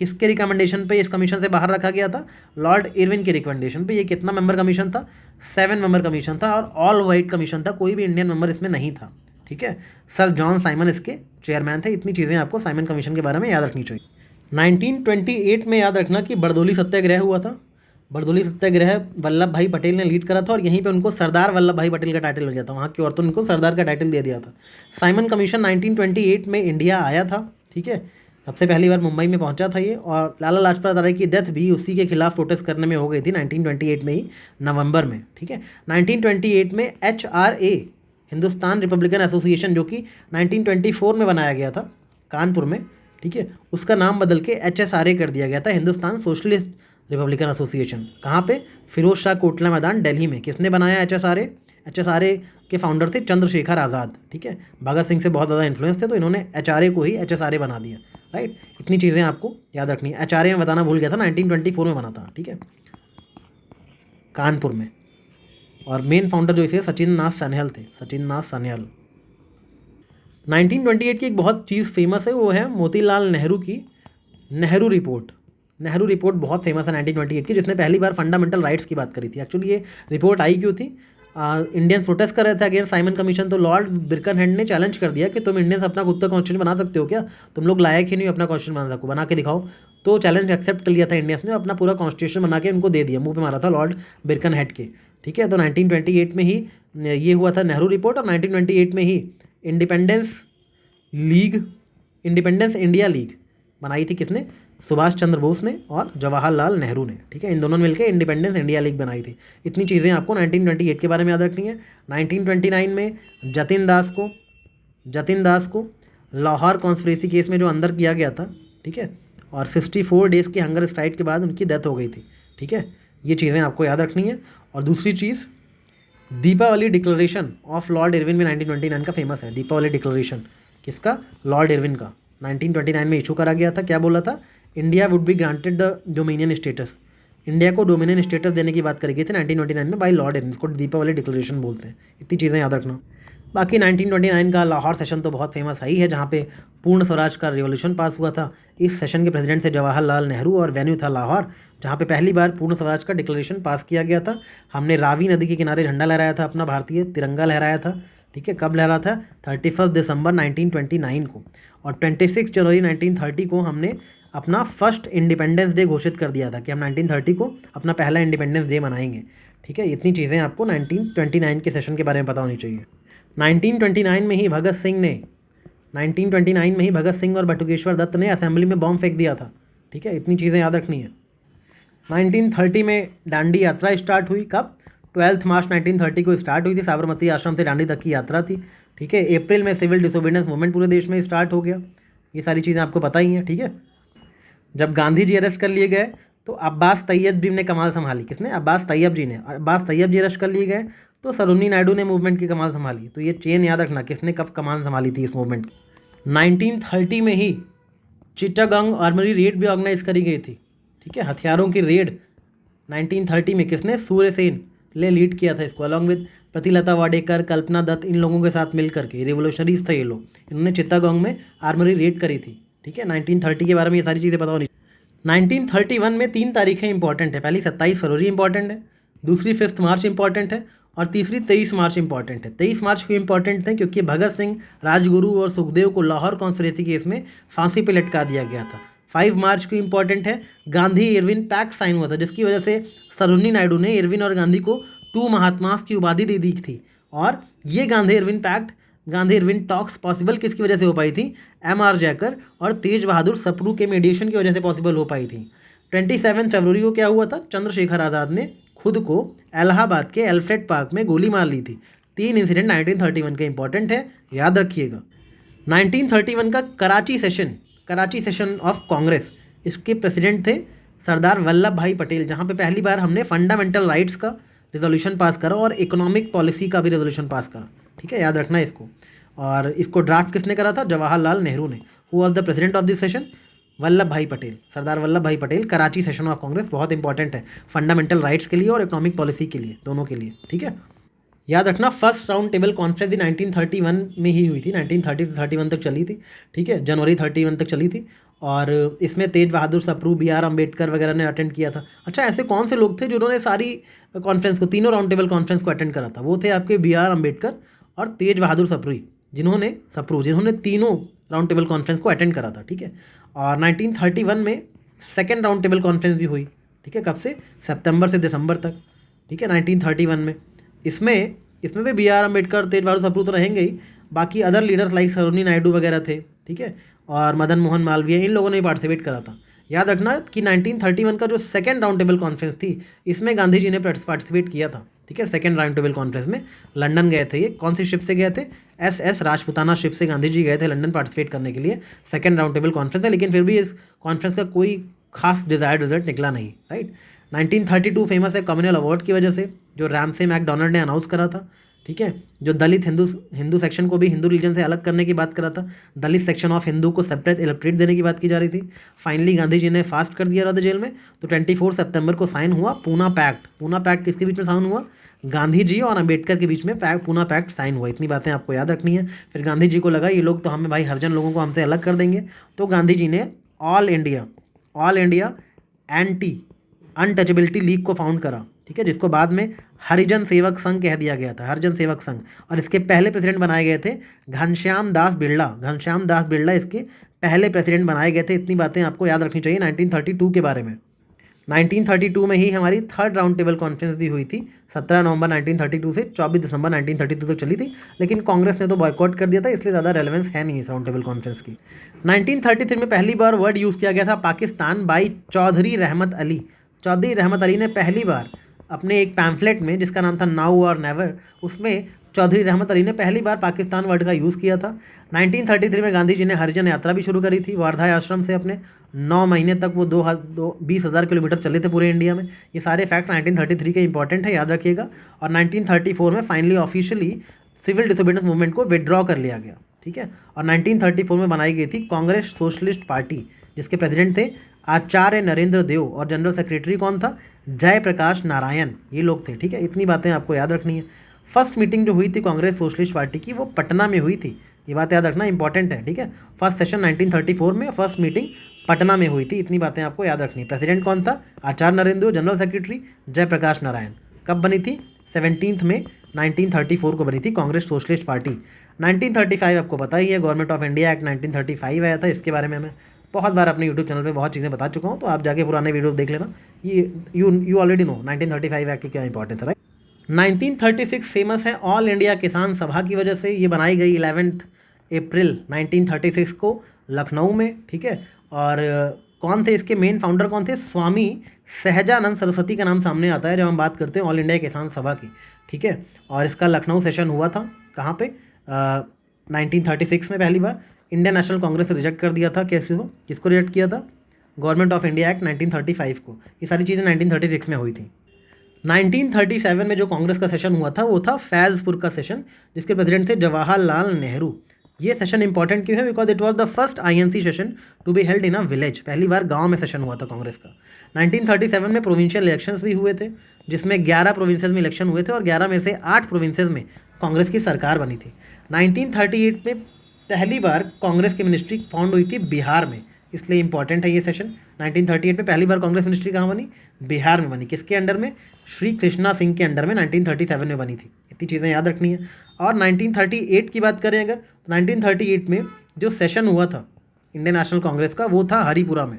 किसके रिकमेंडेशन पे इस कमीशन से बाहर रखा गया था, लॉर्ड इरविन के रिकमेंडेशन पे। ये कितना मेंबर कमीशन था, 7 मेंबर कमीशन था, और ऑल वाइट कमीशन था, कोई भी इंडियन मेंबर इसमें नहीं था, ठीक है। सर जॉन साइमन इसके चेयरमैन थे। इतनी चीज़ें आपको साइमन कमीशन के बारे में याद रखनी चाहिए। 1928 में याद रखना कि बरदोली सत्याग्रह हुआ था। बरदोली सत्याग्रह वल्लभ भाई पटेल ने लीड करा था, और यहीं पे उनको सरदार वल्लभ भाई पटेल का टाइटल मिल गया था, वहाँ की औरतों ने उनको सरदार का टाइटल दे दिया था। साइमन कमीशन 1928 में इंडिया आया था, ठीक है, सबसे पहली बार मुंबई में पहुंचा था ये। और लाला लाजपत राय की डेथ भी उसी के खिलाफ प्रोटेस्ट करने में हो गई थी 1928 में ही, नवंबर में, ठीक है। 1928 में HRA, हिंदुस्तान रिपब्लिकन एसोसिएशन, जो कि 1924 में बनाया गया था कानपुर में, ठीक है, उसका नाम बदल के HSRA कर दिया गया था, हिंदुस्तान सोशलिस्ट रिपब्लिकन एसोसिएशन। कहाँ पे, फिरोज शाह कोटला मैदान, दिल्ली में। किसने बनाया HSRA, HSRA के फाउंडर थे चंद्रशेखर आज़ाद, ठीक है, भगत सिंह से बहुत ज़्यादा इन्फ्लुएंस थे, तो इन्होंने HRA को ही HSRA बना दिया, राइट। इतनी चीज़ें आपको याद रखनी है। HRA में बताना भूल गया था, 1924 में बना था, ठीक है, कानपुर में। और मेन फाउंडर जो इसे सचिन नाथ सन्याल थे, सचिन नाथ सन्याल। 1928 की एक बहुत चीज़ फेमस है, वो है मोतीलाल नेहरू की नेहरू रिपोर्ट। नेहरू रिपोर्ट बहुत फेमस है 1928 की, जिसने पहली बार फंडामेंटल राइट्स की बात करी थी। एक्चुअली ये रिपोर्ट आई क्यों थी, इंडियंस प्रोटेस्ट कर रहे थे अगेंस्ट साइमन कमीशन, तो लॉर्ड बिरकनहेड ने चैलेंज कर दिया कि तुम इंडियंस अपना खुद का कॉन्स्टिट्यूशन बना सकते हो क्या, तुम लोग लायक ही नहीं अपना कॉन्स्टिट्यूशन बना सको, बना के दिखाओ। तो चैलेंज एक्सेप्ट कर लिया था इंडियंस ने, अपना पूरा कॉन्स्टिट्यूशन बना के उनको दे दिया, मुंह पे मारा था लॉर्ड बिरकनहेड के, ठीक है। तो 1928 में ही ये हुआ था नेहरू रिपोर्ट, और 1928 में ही इंडिपेंडेंस इंडिया लीग बनाई थी। किसने, सुभाष चंद्र बोस ने और जवाहरलाल नेहरू ने, ठीक है, इन दोनों ने मिलकर इंडिपेंडेंस इंडिया लीग बनाई थी। इतनी चीज़ें आपको 1928 के बारे में याद रखनी है। 1929 में जतिन दास को लाहौर कॉन्स्पिरेसी केस में जो अंदर किया गया था, ठीक है, और 64 डेज़ के हंगर स्ट्राइक के बाद उनकी डेथ हो गई थी, ठीक है। ये चीज़ें आपको याद रखनी है। और दूसरी चीज़, Deepavali declaration of lord Irwin में 1929 का फेमस है। दीपावली डिक्लेरेशन किसका, लॉर्ड इरविन का, 1929 में इशू करा गया था। क्या बोला था, India would be granted the dominion status, India को डोमिनियन स्टेटस देने की बात करी गई थी 1929 में बाय लॉर्ड इरविन, इसको दीपावली डिक्लेरेशन बोलते हैं। इतनी चीज़ें याद रखना। बाकी 1929 का लाहौर सेशन तो बहुत फेमस है ही है, जहाँ पे पूर्ण स्वराज का रिवोल्यूशन पास हुआ था। इस सेशन के प्रेसिडेंट थे जवाहरलाल नेहरू और वेन्यू था लाहौर, जहाँ पे पहली बार पूर्ण स्वराज का डिक्लेरेशन पास किया गया था। हमने रावी नदी के किनारे झंडा लहराया था, अपना भारतीय तिरंगा लहराया था। ठीक है, कब लहरा था? 31 दिसंबर 1929 को। और 26 जनवरी 1930 को हमने अपना फर्स्ट इंडिपेंडेंस डे घोषित कर दिया था कि हम 1930 को अपना पहला इंडिपेंडेंस डे मनाएंगे। ठीक है, इतनी चीज़ें आपको 1929 के सेशन के बारे में पता होनी चाहिए। 1929 में ही भगत सिंह ने 1929 में ही भगत सिंह और बटुकेश्वर दत्त ने असेंबली में बॉम्ब फेंक दिया था। ठीक है, इतनी चीज़ें याद रखनी है। 1930 में दांडी यात्रा स्टार्ट हुई। कब? 12 मार्च 1930 को स्टार्ट हुई थी। साबरमती आश्रम से दांडी तक की यात्रा थी। ठीक है, अप्रैल में सिविल डिसोबीडियंस मूवमेंट पूरे देश में स्टार्ट हो गया। ये सारी चीज़ें आपको पता ही हैं। ठीक है, जब गांधी जी अरेस्ट कर लिए गए तो अब्बास तैयब जी ने कमाल संभाली। किसने? अब्बास तैयब जी ने। अब्बास तैयब जी अरेस्ट कर लिए गए तो सरोजिनी नायडू ने मूवमेंट की कमाल संभाली। तो ये चेन याद रखना, किसने कब कमाल संभाली थी इस मूवमेंट की। 1930 में ही चिट्टागोंग आर्मरी रेड भी ऑर्गेनाइज करी गई थी। ठीक है, हथियारों की रेड 1930 में किसने? सूर्यसेन ने लीड किया था इसको, अलॉन्ग विद प्रतिलता वाडेकर, कल्पना दत्त, इन लोगों के साथ मिल करके। रिवोल्यूशनरीज थे ये लोग, इन्होंने चिट्टागोंग में आर्मरी रेड करी थी। ठीक है, 1930 के बारे में ये सारी चीज़ें पता होनी। 1931 में 3 तारीखें इंपॉर्टेंट है। पहली 27 फरवरी इंपॉर्टेंट है, दूसरी 5 मार्च इंपॉर्टेंट है और तीसरी 23 मार्च इंपॉर्टेंट है। 23 मार्च को इंपॉर्टेंट थे क्योंकि भगत सिंह, राजगुरु और सुखदेव को लाहौर कॉन्स्पिरेसी केस में फांसी पे लटका दिया गया था। 5 मार्च को इंपॉर्टेंट है, गांधी इरविन पैक्ट साइन हुआ था, जिसकी वजह से सरोजिनी नायडू ने इरविन और गांधी को 2 महात्मास की उपाधि दे दी थी। और ये Gandhi Irwin pact, Gandhi Irwin talks possible किसकी वजह से हो पाई थी? M.R. जैकर और तेज बहादुर सप्रू के मीडिएशन की वजह से पॉसिबल हो पाई थी। 27 फरवरी को क्या हुआ था? चंद्रशेखर आज़ाद ने खुद को इलाहाबाद के एल्फ्रेड पार्क में गोली मार ली थी। 3 इंसिडेंट 1931 के इंपॉर्टेंट है, याद रखिएगा। 1931 का कराची सेशन ऑफ कांग्रेस, इसके प्रेसिडेंट थे सरदार वल्लभ भाई पटेल, जहाँ पे पहली बार हमने फंडामेंटल राइट्स का रिजोल्यूशन पास करा और इकोनॉमिक पॉलिसी का भी रेजोल्यूशन पास करा। ठीक है, याद रखना इसको। और इसको ड्राफ्ट किसने करा था? जवाहरलाल नेहरू ने। Who was the president of this session? Vallabh भाई पटेल, सरदार वल्लभ भाई पटेल। कराची सेशन ऑफ कांग्रेस बहुत इंपॉर्टेंट है फंडामेंटल राइट्स के लिए और इकोनॉमिक पॉलिसी के लिए, दोनों के लिए। ठीक है, याद रखना। फर्स्ट राउंड टेबल कॉन्फ्रेंस भी 1931 में ही हुई थी, 1930 से 31 तक चली थी। ठीक है, जनवरी 31 तक चली थी और इसमें तेज बहादुर सप्रू, B.R. अम्बेडकर वगैरह ने अटेंड किया था। अच्छा, ऐसे कौन से लोग थे जिन्होंने सारी कॉन्फ्रेंस को, तीनों राउंड टेबल कॉन्फ्रेंस को अटेंड करा था? वो थे आपके B.R. अम्बेडकर और तेज बहादुर सप्रू, जिन्होंने तीनों राउंड टेबल कॉन्फ्रेंस को अटेंड करा था। ठीक है, और 1931 में सेकेंड राउंड टेबल कॉन्फ्रेंस भी हुई। ठीक है, कब से? सितंबर से दिसंबर तक। ठीक है, 1931 में। इसमें भी B.R. अम्बेडकर, तेज बहादुर सप्रू तो रहेंगे ही, बाकी other leaders like Sarojini Naidu वगैरह थे। ठीक है, और मदन मोहन मालवीय, इन लोगों ने पार्टिसिपेट करा था। याद रखना कि 1931 का जो सेकेंड राउंड टेबल कॉन्फ्रेंस थी, इसमें गांधी जी ने पार्टिसिपेट किया था। ठीक है, सेकेंड राउंड टेबल कॉन्फ्रेंस में लंदन गए थे ये। कौन सी शिप से गए थे? SS राजपुताना शिप से गांधी जी गए थे लंदन पार्टिसिपेट करने के लिए। सेकेंड राउंड टेबल कॉन्फ्रेंस है, लेकिन फिर भी इस कॉन्फ्रेंस का कोई खास डिजायर्ड रिजल्ट निकला नहीं। राइट। 1932 फेमस है कम्युनल अवार्ड की वजह से, जो रैमसे मैकडोनाल्ड ने अनाउंस करा था। ठीक है, जो दलित हिंदू सेक्शन को भी हिंदू रिलीजन से अलग करने की बात करा था, दलित सेक्शन ऑफ हिंदू को सेपरेट इलेक्ट्रेट देने की बात की जा रही थी। फाइनली गांधी जी ने फास्ट कर दिया था जेल में, तो 24 सितंबर को साइन हुआ पूना पैक्ट। पूना पैक्ट किसके बीच में साइन हुआ? गांधी जी और अम्बेडकर के बीच में पूना पैक्ट साइन हुआ। इतनी बातें आपको याद रखनी है। फिर गांधी जी को लगा ये लोग तो हमें भाई हरिजन लोगों को हमसे अलग कर देंगे, तो गांधी जी ने all India anti untouchability league को फाउंड करा। ठीक है, जिसको बाद में हरिजन सेवक संघ कह दिया गया था, हरिजन सेवक संघ। और इसके पहले प्रेसिडेंट बनाए गए थे घनश्याम दास बिरला इसके पहले प्रेसिडेंट बनाए गए थे। इतनी बातें आपको याद रखनी चाहिए 1932 के बारे में। 1932 में ही हमारी थर्ड राउंड टेबल कॉन्फ्रेंस भी हुई थी। 17 नवंबर 1932 से 24 दिसंबर 1932 तक चली थी, लेकिन कांग्रेस ने तो बॉयकॉट कर दिया था, इसलिए ज़्यादा रेलेवेंस है नहीं इस राउंड टेबल कॉन्फ्रेंस की। 1933 में पहली बार वर्ड यूज़ किया गया था पाकिस्तान बाई चौधरी रहमत अली। चौधरी रहमत अली ने पहली बार अपने एक पैम्फलेट में, जिसका नाम था नाउ और नेवर, उसमें चौधरी रहमत अली ने पहली बार पाकिस्तान वर्ड का यूज़ किया था। 1933 में गांधी जी ने हरिजन यात्रा भी शुरू करी थी वारधा आश्रम से। अपने 9 महीने तक वो 20,000 किलोमीटर चले थे पूरे इंडिया में। ये सारे फैक्ट 1933 के इंपॉर्टेंट है, याद रखिएगा। और 1934 में finally officially civil disobedience movement को विड्रॉ कर लिया गया। ठीक है, और 1934 में बनाई गई थी कांग्रेस सोशलिस्ट पार्टी, जिसके प्रेसिडेंट थे आचार्य नरेंद्र देव और जनरल सेक्रेटरी कौन था? जयप्रकाश नारायण, ये लोग थे। ठीक है, इतनी बातें आपको याद रखनी है। फर्स्ट मीटिंग जो हुई थी कांग्रेस सोशलिस्ट पार्टी की वो पटना में हुई थी, ये बात याद रखना इंपॉर्टेंट है, ठीक है। फर्स्ट सेशन 1934 में, फर्स्ट मीटिंग पटना में हुई थी, इतनी बातें आपको याद रखनी। प्रेसिडेंट कौन था? आचार्य नरेंद्र, जनरल सेक्रेटरी जयप्रकाश नारायण। कब बनी थी? 17 में 1934 को बनी थी कांग्रेस सोशलिस्ट पार्टी। 1935 आपको पता ही है, गवर्नमेंट ऑफ इंडिया एक्ट 1935 आया था, इसके बारे में मैं बहुत बार अपने यूट्यूब चैनल पे बहुत चीज़ें बता चुका हूँ, तो आप जाके पुराने वीडियोस देख लेना। ये यू ऑलरेडी नो 1935 एक्ट की क्या इंपॉर्टेंस है, राइट। 1936 फेमस है ऑल इंडिया किसान सभा की वजह से, ये बनाई गई 11 अप्रैल 1936 को लखनऊ में, ठीक है। और कौन थे इसके मेन फाउंडर, कौन थे? स्वामी सहजानंद सरस्वती का नाम सामने आता है जब हम बात करते हैं ऑल इंडिया किसान सभा की, ठीक है। और इसका लखनऊ सेशन हुआ था, कहाँ पे? 1936 में पहली बार। इंडियन नेशनल कांग्रेस ने रिजेक्ट कर दिया था, कैसे हो, किसको रिजेक्ट किया था? गवर्नमेंट ऑफ इंडिया एक्ट 1935 को। ये सारी चीज़ें 1936 में हुई थी। 1937 में जो कांग्रेस का सेशन हुआ था वो था फैज़पुर का सेशन, जिसके प्रेसिडेंट थे जवाहरलाल नेहरू। ये सेशन इंपॉर्टेंट क्यों है? Because it was the first INC session to be held in a village, पहली बार गांव में सेशन हुआ था कांग्रेस का। 1937 में प्रोविंशियल इलेक्शंस भी हुए थे, जिसमें 11 प्रोविंसेस में इलेक्शन हुए थे और 11 में से 8 प्रोविंसेस में कांग्रेस की सरकार बनी थी। 1938 में पहली बार कांग्रेस की मिनिस्ट्री फाउंड हुई थी बिहार में, इसलिए इंपॉर्टेंट है ये सेशन। 1938 में पहली बार कांग्रेस मिनिस्ट्री कहाँ बनी? बिहार में बनी। किसके अंडर में? श्री कृष्णा सिंह के अंडर में 1937 में बनी थी। इतनी चीज़ें याद रखनी है। और 1938 की बात करें अगर, तो 1938 में जो सेशन हुआ था इंडियन नेशनल कांग्रेस का वो था हरिपुरा में।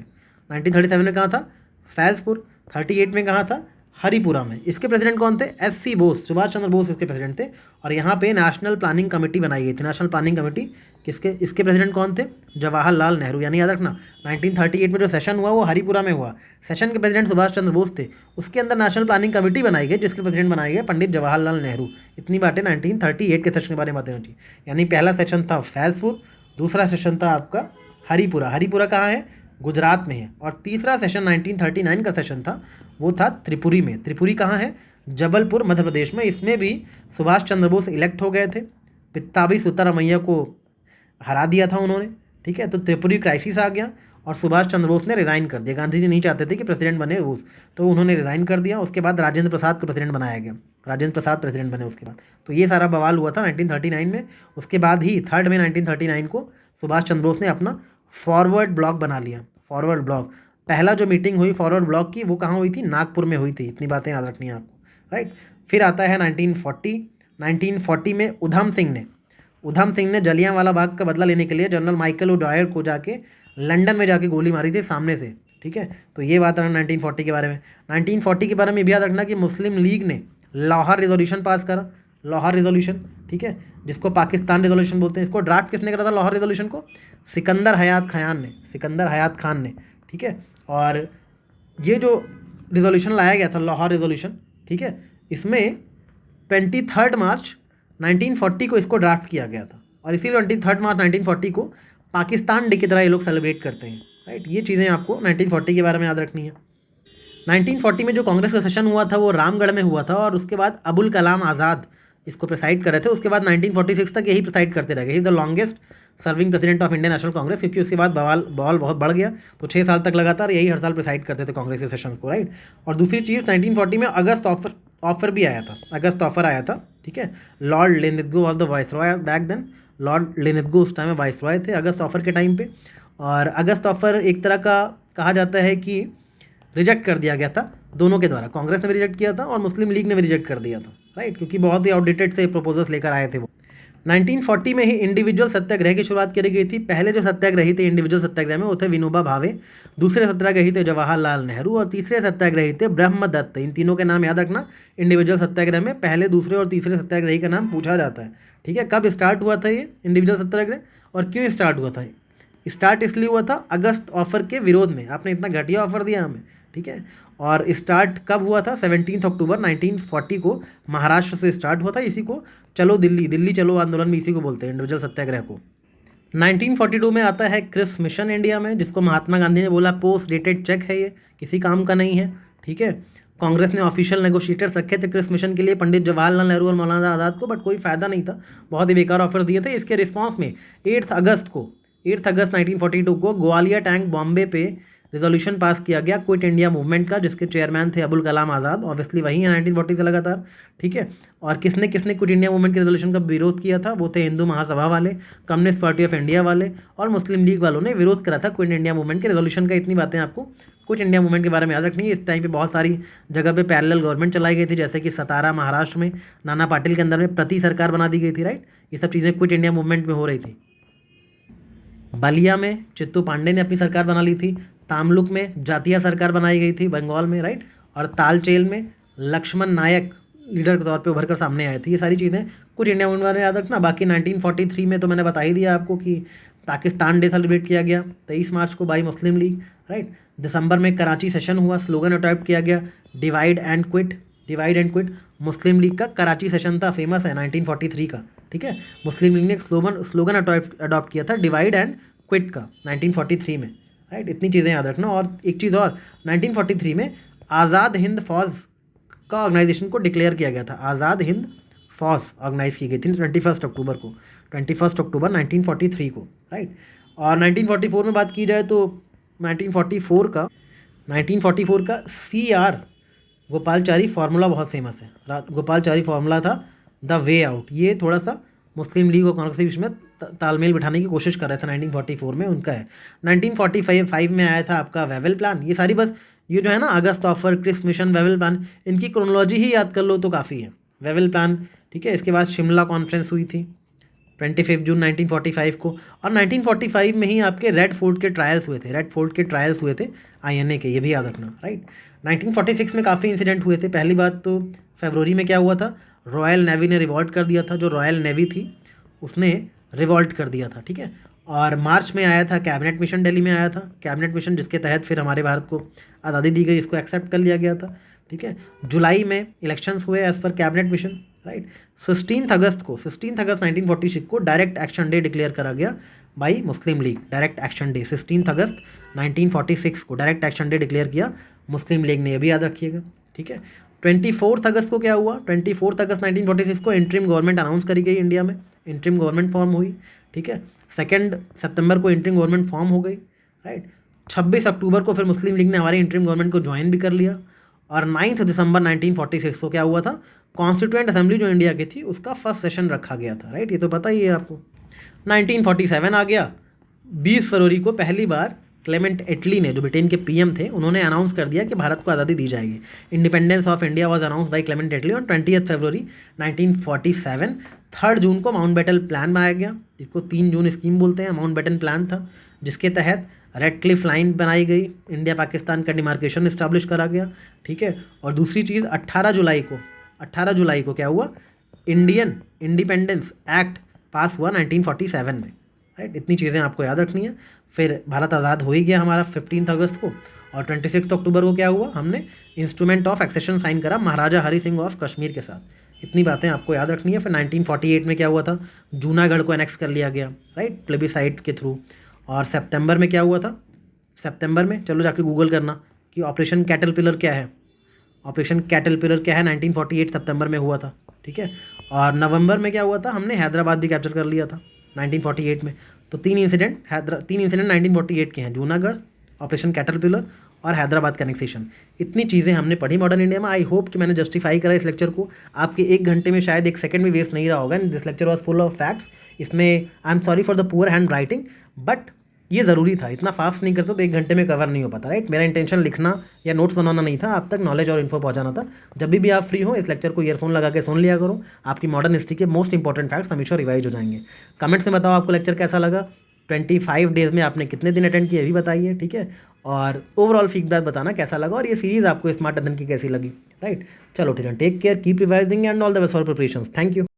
1937 में कहाँ था? फैज़पुर। 38 में कहाँ था? हरिपुरा में। इसके प्रेसिडेंट कौन थे? एस.सी. बोस, सुभाष चंद्र बोस इसके प्रेसिडेंट थे। और यहाँ पे नेशनल प्लानिंग कमेटी बनाई गई थी। नेशनल प्लानिंग कमेटी किसके, इसके प्रेसिडेंट कौन थे? जवाहरलाल नेहरू। यानी याद रखना 1938 में जो सेशन हुआ वो हरिपुरा में हुआ। सेशन के प्रेसिडेंट सुभाष चंद्र बोस थे, उसके अंदर नेशनल प्लानिंग कमेटी बनाई गई जिसके प्रेसिडेंट बनाए गए पंडित जवाहरलाल नेहरू। इतनी बातें 1938 के सेशन के बारे में बातें होती। यानी पहला सेशन था फैज़पुर, दूसरा सेशन था आपका हरिपुरा। हरिपुरा कहाँ है? गुजरात में है। और तीसरा सेशन 1939 का सेशन था, वो था त्रिपुरी में। त्रिपुरी कहाँ है? जबलपुर, मध्य प्रदेश में। इसमें भी सुभाष चंद्र बोस इलेक्ट हो गए थे, पित्ताभी सुतारामैया को हरा दिया था उन्होंने, ठीक है। तो त्रिपुरी क्राइसिस आ गया और सुभाष चंद्र बोस ने रिज़ाइन कर दिया। गांधी जी नहीं चाहते थे कि प्रेसिडेंट बने बोस, तो उन्होंने रिज़ाइन कर दिया। उसके बाद राजेंद्र प्रसाद को प्रेसिडेंट बनाया गया, राजेंद्र प्रसाद प्रेसिडेंट बने उसके बाद। तो ये सारा बवाल हुआ था 1939 में। उसके बाद ही 3 मई 1939 को सुभाष चंद्र बोस ने अपना फॉरवर्ड ब्लॉक बना लिया। फॉरवर्ड ब्लॉक, पहला जो मीटिंग हुई फॉरवर्ड ब्लॉक की वो कहाँ हुई थी? नागपुर में हुई थी। इतनी बातें याद रखनी है आपको, राइट। फिर आता है 1940 में उधम सिंह ने जलियांवाला बाग का बदला लेने के लिए जनरल माइकल ओडायर को जाके लंदन में जाके गोली मारी थी सामने से, ठीक है। तो ये बात है 1940 के बारे में। 1940 के बारे में भी याद रखना कि मुस्लिम लीग ने लाहौर रिजोल्यूशन पास करा, लाहौर रिजोल्यूशन, ठीक है, जिसको पाकिस्तान रिजोल्यूशन बोलते हैं। इसको ड्राफ्ट किसने करा था लाहौर रिजोल्यूशन को? सिकंदर हयात खान ने, ठीक है। और ये जो रिजोल्यूशन लाया गया था लाहौर रिजोल्यूशन, ठीक है, इसमें 23 मार्च 1940 को इसको ड्राफ्ट किया गया था। और इसीलिए 23 मार्च 1940 को पाकिस्तान डे की तरह ये लोग सेलिब्रेट करते हैं, राइट। ये चीज़ें आपको 1940 के बारे में याद रखनी है। 1940 में जो कांग्रेस का सेशन हुआ था वो रामगढ़ में हुआ था और उसके बाद अबुल कलाम आज़ाद इसको प्रेसाइड कर रहे थे। उसके बाद 1946 तक यही प्रेसाइड करते रह गए। He the longest serving president of Indian National Congress, क्योंकि उसके बाद बवाल बहुत बढ़ गया, तो 6 साल तक लगातार यही हर साल प्रेसाइड करते थे कांग्रेस के सेशंस को, राइट। और दूसरी चीज़ 1940 में अगस्त ऑफर भी आया था, अगस्त ऑफर आया था, ठीक है। Lord Linlithgow was the viceroy back then. Lord Linlithgow उस टाइम में वाइसरॉय थे अगस्त ऑफर के टाइम पे। और अगस्त ऑफर एक तरह का कहा जाता है कि रिजेक्ट कर दिया गया था दोनों के द्वारा, कांग्रेस ने भी रिजेक्ट किया था और मुस्लिम लीग ने भी रिजेक्ट कर दिया था, राइट, क्योंकि बहुत ही आउटडेटेड से प्रपोजल्स लेकर आए थे वो। 1940 में ही इंडिविजुअल सत्याग्रह की शुरुआत करी गई थी। पहले जो सत्याग्रही थे इंडिविजुअल सत्याग्रह में वो थे विनोबा भावे, दूसरे सत्याग्रही थे जवाहरलाल नेहरू और तीसरे सत्याग्रही थे ब्रह्मदत्त। इन तीनों के नाम याद रखना। इंडिविजुअल सत्याग्रह में पहले, दूसरे और तीसरे सत्याग्रही का नाम पूछा जाता है, ठीक है। कब स्टार्ट हुआ था ये इंडिविजुअल सत्याग्रह और क्यों स्टार्ट हुआ था? स्टार्ट इसलिए हुआ था अगस्त ऑफर के विरोध में, आपने इतना घटिया ऑफर दिया हमें, ठीक है। और स्टार्ट कब हुआ था? 17 अक्टूबर 1940 को महाराष्ट्र से स्टार्ट हुआ था। इसी को चलो दिल्ली चलो आंदोलन में इसी को बोलते हैं, इंडिविजुअल सत्याग्रह को। 1942 में आता है क्रिप्स मिशन इंडिया में, जिसको महात्मा गांधी ने बोला पोस्ट डेटेड चेक है, ये किसी काम का नहीं है, ठीक है। कांग्रेस ने ऑफिशियल नेगोशिएटर्स रखे थे क्रिप्स मिशन के लिए, पंडित जवाहरलाल नेहरू और मौलाना आज़ाद को, बट कोई फ़ायदा नहीं था, बहुत ही बेकार ऑफर दिए थे। इसके रिस्पॉन्स में 8 अगस्त 1942 को ग्वालियर टैंक बॉम्बे पे रिजोल्यूशन पास किया गया क्विट इंडिया मूवमेंट का, जिसके चेयरमैन थे अबुल कलाम आज़ाद, ऑब्वियसली वही है 1940 से लगातार, ठीक है। और किसने किसने क्विट इंडिया मूवमेंट के रेजोल्यूशन का विरोध किया था? वो थे हिंदू महासभा वाले, कम्युनिस्ट पार्टी ऑफ इंडिया वाले और मुस्लिम लीग वालों ने विरोध करा था क्विट इंडिया मूवमेंट के रेजोल्यूशन का। इतनी बातें आपको क्विट इंडिया मूवमेंट के बारे में याद रखनी है। इस टाइम पे बहुत सारी जगह पे पैरेलल गवर्नमेंट चलाई गई थी, जैसे कि सतारा महाराष्ट्र में नाना पाटिल के अंदर में प्रति सरकार बना दी गई थी, राइट। ये सब चीज़ें क्विट इंडिया मूवमेंट में हो रही थी। बलिया में चित्तू पांडे ने अपनी सरकार बना ली थी, तामलुक में जातिया सरकार बनाई गई थी बंगाल में, राइट। और तालचेल में लक्ष्मण नायक लीडर के तौर पे उभर कर सामने आए थे। ये सारी चीज़ें कुछ इंडिया मूवमेंट में याद रखना। बाकी 1943 में तो मैंने बता ही दिया आपको कि पाकिस्तान डे सेलिब्रेट किया गया 23 मार्च को बाई मुस्लिम लीग, राइट। दिसंबर में कराची सेशन हुआ, स्लोगन अडॉप्ट किया गया divide and quit, divide and quit. Muslim league का कराची सेशन था, फेमस है 1943 का, ठीक है। मुस्लिम लीग ने एक स्लोगन अडॉप्ट किया था डिवाइड एंड क्विट का 1943 में, राइट। इतनी चीज़ें याद रखना। और एक चीज़ और, 1943 में आज़ाद हिंद फौज का ऑर्गेनाइजेशन को डिक्लेयर किया गया था। आज़ाद हिंद फौज ऑर्गेनाइज की गई थी 21 अक्टूबर को, 21 अक्टूबर 1943 को, राइट। और 1944 में बात की जाए तो 1944 का CR गोपालचारी फार्मूला बहुत फेमस है। गोपालचारी फार्मूला था द वे आउट। ये थोड़ा सा मुस्लिम लीग और कांग्रेस के बीच में तालमेल बिठाने की कोशिश कर रहे थे 1944 में, उनका है। 1945 में आया था आपका वेवेल प्लान। ये सारी बस ये जो है ना August offer, Cripps mission, Wavell plan, इनकी क्रोनोलॉजी ही याद कर लो तो काफ़ी है। वेवेल प्लान, ठीक है। इसके बाद शिमला कॉन्फ्रेंस हुई थी 25 जून 1945 को। और 1945 में ही आपके रेड फोर्ट के ट्रायल्स हुए थे, रेड फोर्ट के ट्रायल्स हुए थे INA के, ये भी याद रखना, राइट। 1946 में काफ़ी इंसिडेंट हुए थे। पहली बात तो फरवरी में क्या हुआ था, रॉयल नेवी ने रिवॉल्ट कर दिया था। जो रॉयल नेवी थी उसने रिवॉल्ट कर दिया था, ठीक है। और मार्च में आया था कैबिनेट मिशन, दिल्ली में आया था कैबिनेट मिशन, जिसके तहत फिर हमारे भारत को आज़ादी दी गई, इसको एक्सेप्ट कर लिया गया था, ठीक है। जुलाई में इलेक्शंस हुए as per cabinet mission, right. 16 अगस्त 1946 को डायरेक्ट एक्शन डे डिक्लेयर करा गया by Muslim league. Direct action day 16 अगस्त 1946 को डायरेक्ट एक्शन डे डिक्लेयर किया मुस्लिम लीग ने, ये भी याद रखिएगा, ठीक है। 24 अगस्त को क्या हुआ, 24 अगस्त 1946 को इंटरिम गवर्नमेंट अनाउंस करी गई इंडिया में, इंटरिम गवर्नमेंट फॉर्म हुई, ठीक है। 2 सितंबर को इंटरिम गवर्नमेंट फॉर्म हो गई, राइट। 26 अक्टूबर को फिर मुस्लिम लीग ने हमारी इंटरिम गवर्नमेंट को ज्वाइन भी कर लिया। और 9 दिसंबर 1946 को क्या हुआ था, कॉन्स्टिट्यूएंट असेंबली जो इंडिया की थी उसका फर्स्ट सेशन रखा गया था, राइट। ये तो पता ही है आपको। 1947 आ गया। 20 फरवरी को पहली बार क्लेमेंट एटली ने, जो ब्रिटेन के PM थे, उन्होंने अनाउंस कर दिया कि भारत को आज़ादी दी जाएगी। Independence of India was announce by Clement Attlee on 20 फरवरी 1947। 3 जून को माउंटबेटन प्लान बनाया गया, जिसको 3 जून स्कीम बोलते हैं। माउंटबेटन प्लान था जिसके तहत रेड क्लिफ लाइन बनाई गई, इंडिया पाकिस्तान का डिमार्केशन इस्टेब्लिश करा गया, ठीक है। और दूसरी चीज़ 18 जुलाई को क्या हुआ, इंडियन इंडिपेंडेंस एक्ट पास हुआ 1947 में, राइट। इतनी चीज़ें आपको याद रखनी है। फिर भारत आज़ाद हो ही गया हमारा 15 अगस्त को। और 26 अक्टूबर को क्या हुआ, हमने इंस्ट्रूमेंट ऑफ एक्सेशन साइन करा महाराजा हरि सिंह ऑफ कश्मीर के साथ। इतनी बातें आपको याद रखनी है। फिर 1948 में क्या हुआ था, जूनागढ़ को एनेक्स कर लिया गया, राइट, प्लेबिसाइट के थ्रू। और सितंबर में क्या हुआ था, सितंबर में चलो जाके गूगल करना कि ऑपरेशन कैटरपिलर क्या है। ऑपरेशन कैटरपिलर क्या है 1948 सितंबर में हुआ था, ठीक है। और नवंबर में क्या हुआ था, हमने हैदराबाद भी कैप्चर कर लिया था 1948 में। तो 3 इंसिडेंट 1948 के हैं, जूनागढ़, ऑपरेशन कैटरपिलर और हैदराबाद का एनेक्सेशन। इतनी चीज़ें हमने पढ़ी मॉडर्न इंडिया में। आई होप कि मैंने जस्टिफाई करा इस लेक्चर को। आपके 1 घंटे में शायद 1 सेकंड भी वेस्ट नहीं रहा होगा। This lecture was full of facts. इसमें I am sorry for the poor handwriting, but ये ज़रूरी था। इतना फास्ट नहीं करता तो 1 घंटे में कवर नहीं हो पाता, राइट। मेरा इंटेंशन लिखना या नोट्स बनाना नहीं था, आप तक नॉलेज और इन्फो पहुंचाना था। जब भी आप फ्री हो इस लेक्चर को ईयरफोन लगा के सुन लिया करो। आपकी मॉडर्न हिस्ट्री के मोस्ट इंपॉर्टेंट फैक्ट्स हमेशा रिवाइज हो जाएंगे। कमेंट्स में बताओ आपको लेक्चर कैसा लगा। 25 डेज़ में आपने कितने दिन अटेंड किए, ये भी बताइए, ठीक है। और ओवरऑल फीडबैक बताना कैसा लगा और ये सीरीज़ आपको स्मार्ट अध्ययन की कैसी लगी, राइट। चलो ठीक है, take care, keep revising and all the best for preparations. Thank you.